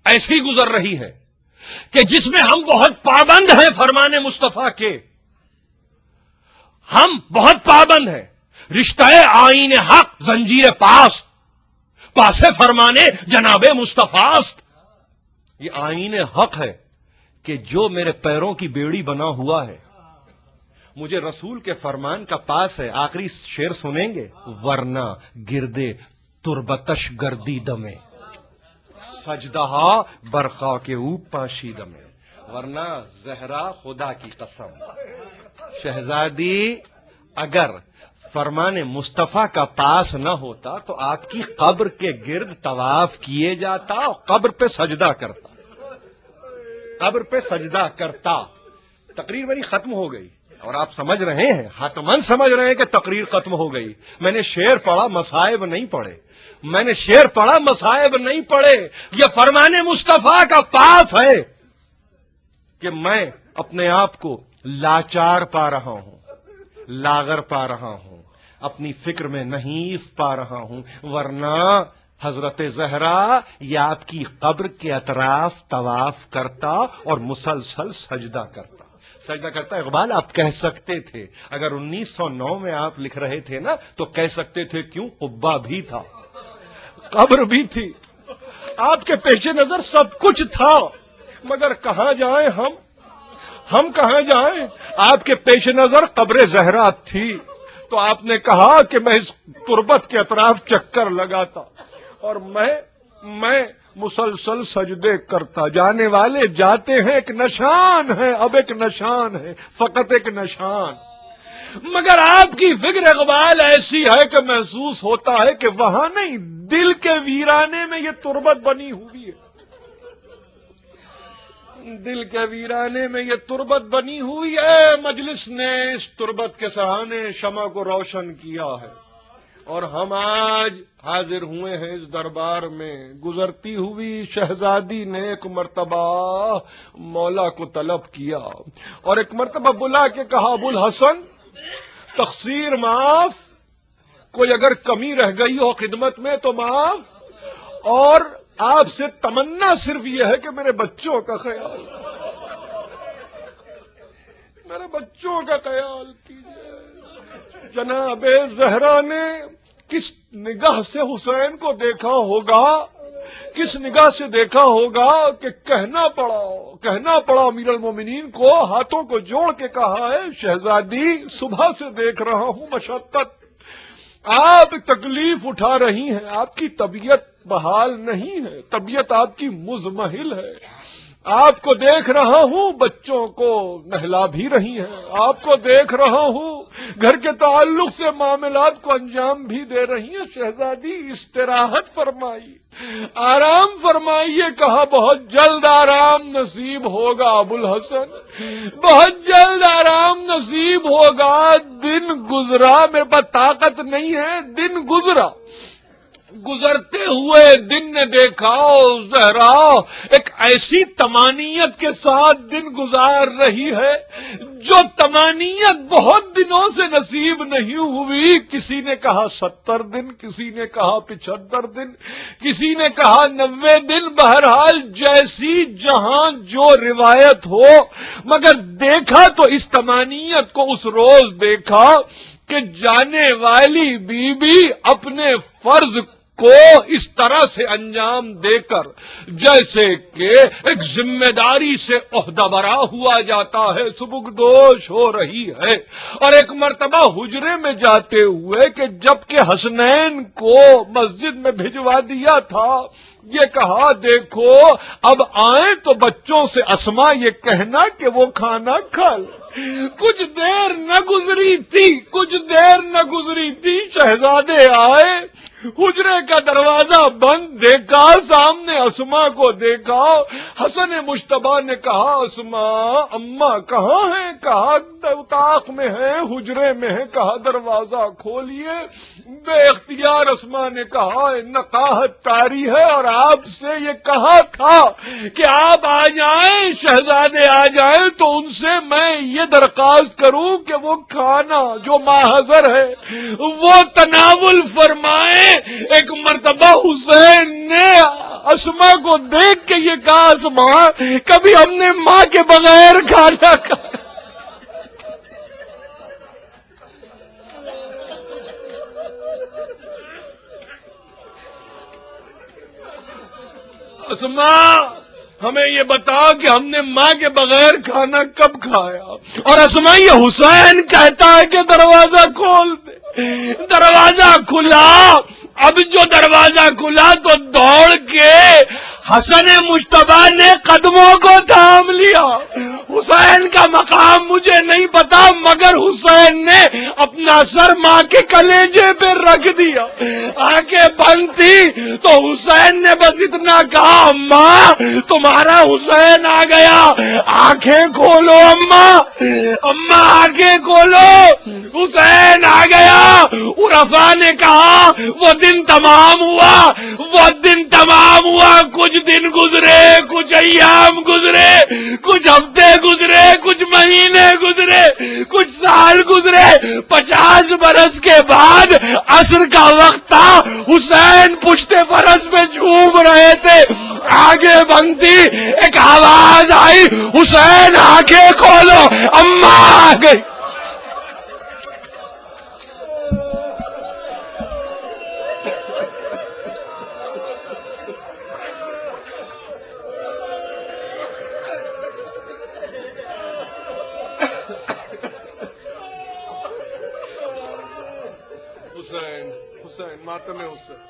ایسی گزر رہی ہے کہ جس میں ہم بہت پابند ہیں فرمان مصطفیٰ کے. ہم بہت پابند ہیں. رشتہ آئین حق زنجیر پاس فرمانے جناب مصطفیٰ است. یہ آئین حق ہے کہ جو میرے پیروں کی بیڑی بنا ہوا ہے. مجھے رسول کے فرمان کا پاس ہے. آخری شعر سنیں گے، ورنہ گردے تربتش گردی دمے سجدہ برخا کے پاشی دمے. ورنہ زہرا خدا کی قسم شہزادی اگر فرمان مصطفیٰ کا پاس نہ ہوتا تو آپ کی قبر کے گرد طواف کیے جاتا اور قبر پہ سجدہ کرتا. تقریر میری ختم ہو گئی اور آپ سمجھ رہے ہیں، حتمن سمجھ رہے ہیں کہ تقریر ختم ہو گئی. میں نے شعر پڑھا، مصائب نہیں پڑھے. یہ فرمان مصطفیٰ کا پاس ہے کہ میں اپنے آپ کو لاچار پا رہا ہوں، لاغر پا رہا ہوں. اپنی فکر میں نہیں پا رہا ہوں، ورنہ حضرت زہرا یہ آپ کی قبر کے اطراف طواف کرتا اور مسلسل سجدہ کرتا۔ اقبال آپ کہہ سکتے تھے، اگر 1909 میں آپ لکھ رہے تھے نا تو کہہ سکتے تھے کیوں، قبہ بھی تھا، قبر بھی تھی، آپ کے پیش نظر سب کچھ تھا، مگر کہاں جائیں ہم کہاں جائیں؟ آپ کے پیش نظر قبر زہرا تھی تو آپ نے کہا کہ میں اس تربت کے اطراف چکر لگاتا اور میں مسلسل سجدے کرتا۔ جانے والے جاتے ہیں، ایک نشان ہے، اب ایک نشان ہے، فقط ایک نشان، مگر آپ کی فکر اقبال ایسی ہے کہ محسوس ہوتا ہے کہ وہاں نہیں، دل کے ویرانے میں یہ تربت بنی ہوئی ہے، دل کے ویرانے میں یہ تربت بنی ہوئی ہے۔ مجلس نے اس تربت کے سہانے شمع کو روشن کیا ہے اور ہم آج حاضر ہوئے ہیں اس دربار میں۔ گزرتی ہوئی شہزادی نے ایک مرتبہ مولا کو طلب کیا اور ایک مرتبہ بلا کے کہا، ابو الحسن تقصیر معاف، کوئی اگر کمی رہ گئی ہو خدمت میں تو معاف، اور آپ سے تمنا صرف یہ ہے کہ میرے بچوں کا خیال، میرے بچوں کا خیال کیجیے۔ جناب زہرا نے کس نگاہ سے حسین کو دیکھا ہوگا، کس نگاہ سے دیکھا ہوگا کہ کہنا پڑا امیر المومنین کو، ہاتھوں کو جوڑ کے کہا ہے، شہزادی صبح سے دیکھ رہا ہوں مشقت، آپ تکلیف اٹھا رہی ہیں، آپ کی طبیعت بحال نہیں ہے، طبیعت آپ کی مزمحل ہے، آپ کو دیکھ رہا ہوں بچوں کو نہلا بھی رہی ہیں، آپ کو دیکھ رہا ہوں گھر کے تعلق سے معاملات کو انجام بھی دے رہی ہیں، شہزادی استراحت فرمائی، آرام فرمائیے۔ کہا بہت جلد آرام نصیب ہوگا ابو الحسن، بہت جلد آرام نصیب ہوگا، دن گزرا، میرے پاس طاقت نہیں ہے، دن گزرا، گزرتے ہوئے دن نے دیکھا زہرا ایک ایسی تمانیت کے ساتھ دن گزار رہی ہے جو تمانیت بہت دنوں سے نصیب نہیں ہوئی۔ کسی نے کہا 70 دن، کسی نے کہا 75 دن، کسی نے کہا 90 دن، بہرحال جیسی جہاں جو روایت ہو، مگر دیکھا تو اس تمانیت کو اس روز دیکھا کہ جانے والی بی بی اپنے فرض کو اس طرح سے انجام دے کر جیسے کہ ایک ذمہ داری سے عہدہ برا ہوا جاتا ہے، سبکدوش ہو رہی ہے۔ اور ایک مرتبہ حجرے میں جاتے ہوئے کہ جبکہ حسنین کو مسجد میں بھجوا دیا تھا، یہ کہا دیکھو اب آئیں تو بچوں سے اسما یہ کہنا کہ وہ کھانا کھا لے۔ کچھ دیر نہ گزری تھی شہزادے آئے، حجرے کا دروازہ بند، دیکھا سامنے اسما کو دیکھا، حسن مشتبہ نے کہا اسما اماں کہاں ہیں؟ کہا اتاق میں ہیں، حجرے میں ہیں، کہا دروازہ کھولیے۔ بے اختیار اسما نے کہا نقاہت طاری ہے اور آپ سے یہ کہا تھا کہ آپ آ جائیں، شہزادے آ جائیں تو ان سے میں یہ درخواست کروں کہ وہ کھانا جو ماحضر ہے وہ تناول فرمائیں۔ ایک مرتبہ حسین نے اسما کو دیکھ کے یہ کہا اسما کبھی ہم نے ماں کے بغیر کھانا کھایا؟ اسما ہمیں یہ بتا کہ ہم نے ماں کے بغیر کھانا کب کھایا؟ اور اسما یہ حسین کہتا ہے کہ دروازہ کھول دے۔ دروازہ کھلا، اب جو دروازہ کھلا تو دوڑ کے حسن مشتبہ نے قدموں کو تھام لیا۔ حسین کا مقام مجھے نہیں پتا، مگر حسین نے اپنا سر ماں کے کلیجے پہ رکھ دیا۔ آنکھیں بند تھی تو حسین نے بس اتنا کہا اماں تمہارا حسین آ گیا، آنکھیں کھولو اماں، اماں آنکھیں کھولو، حسین آ گیا۔ عرفا نے کہا وہ دن تمام ہوا، کچھ دن گزرے، کچھ ایام گزرے، کچھ ہفتے گزرے، کچھ مہینے گزرے، کچھ سال سال گزرے، 50 برس کے بعد عصر کا وقت تھا، حسین پشت فرس میں جھوم رہے تھے، آگے بنتی ایک آواز آئی، حسین آنکھیں کھولو، اماں آ گئی۔ حسین ماتم حسین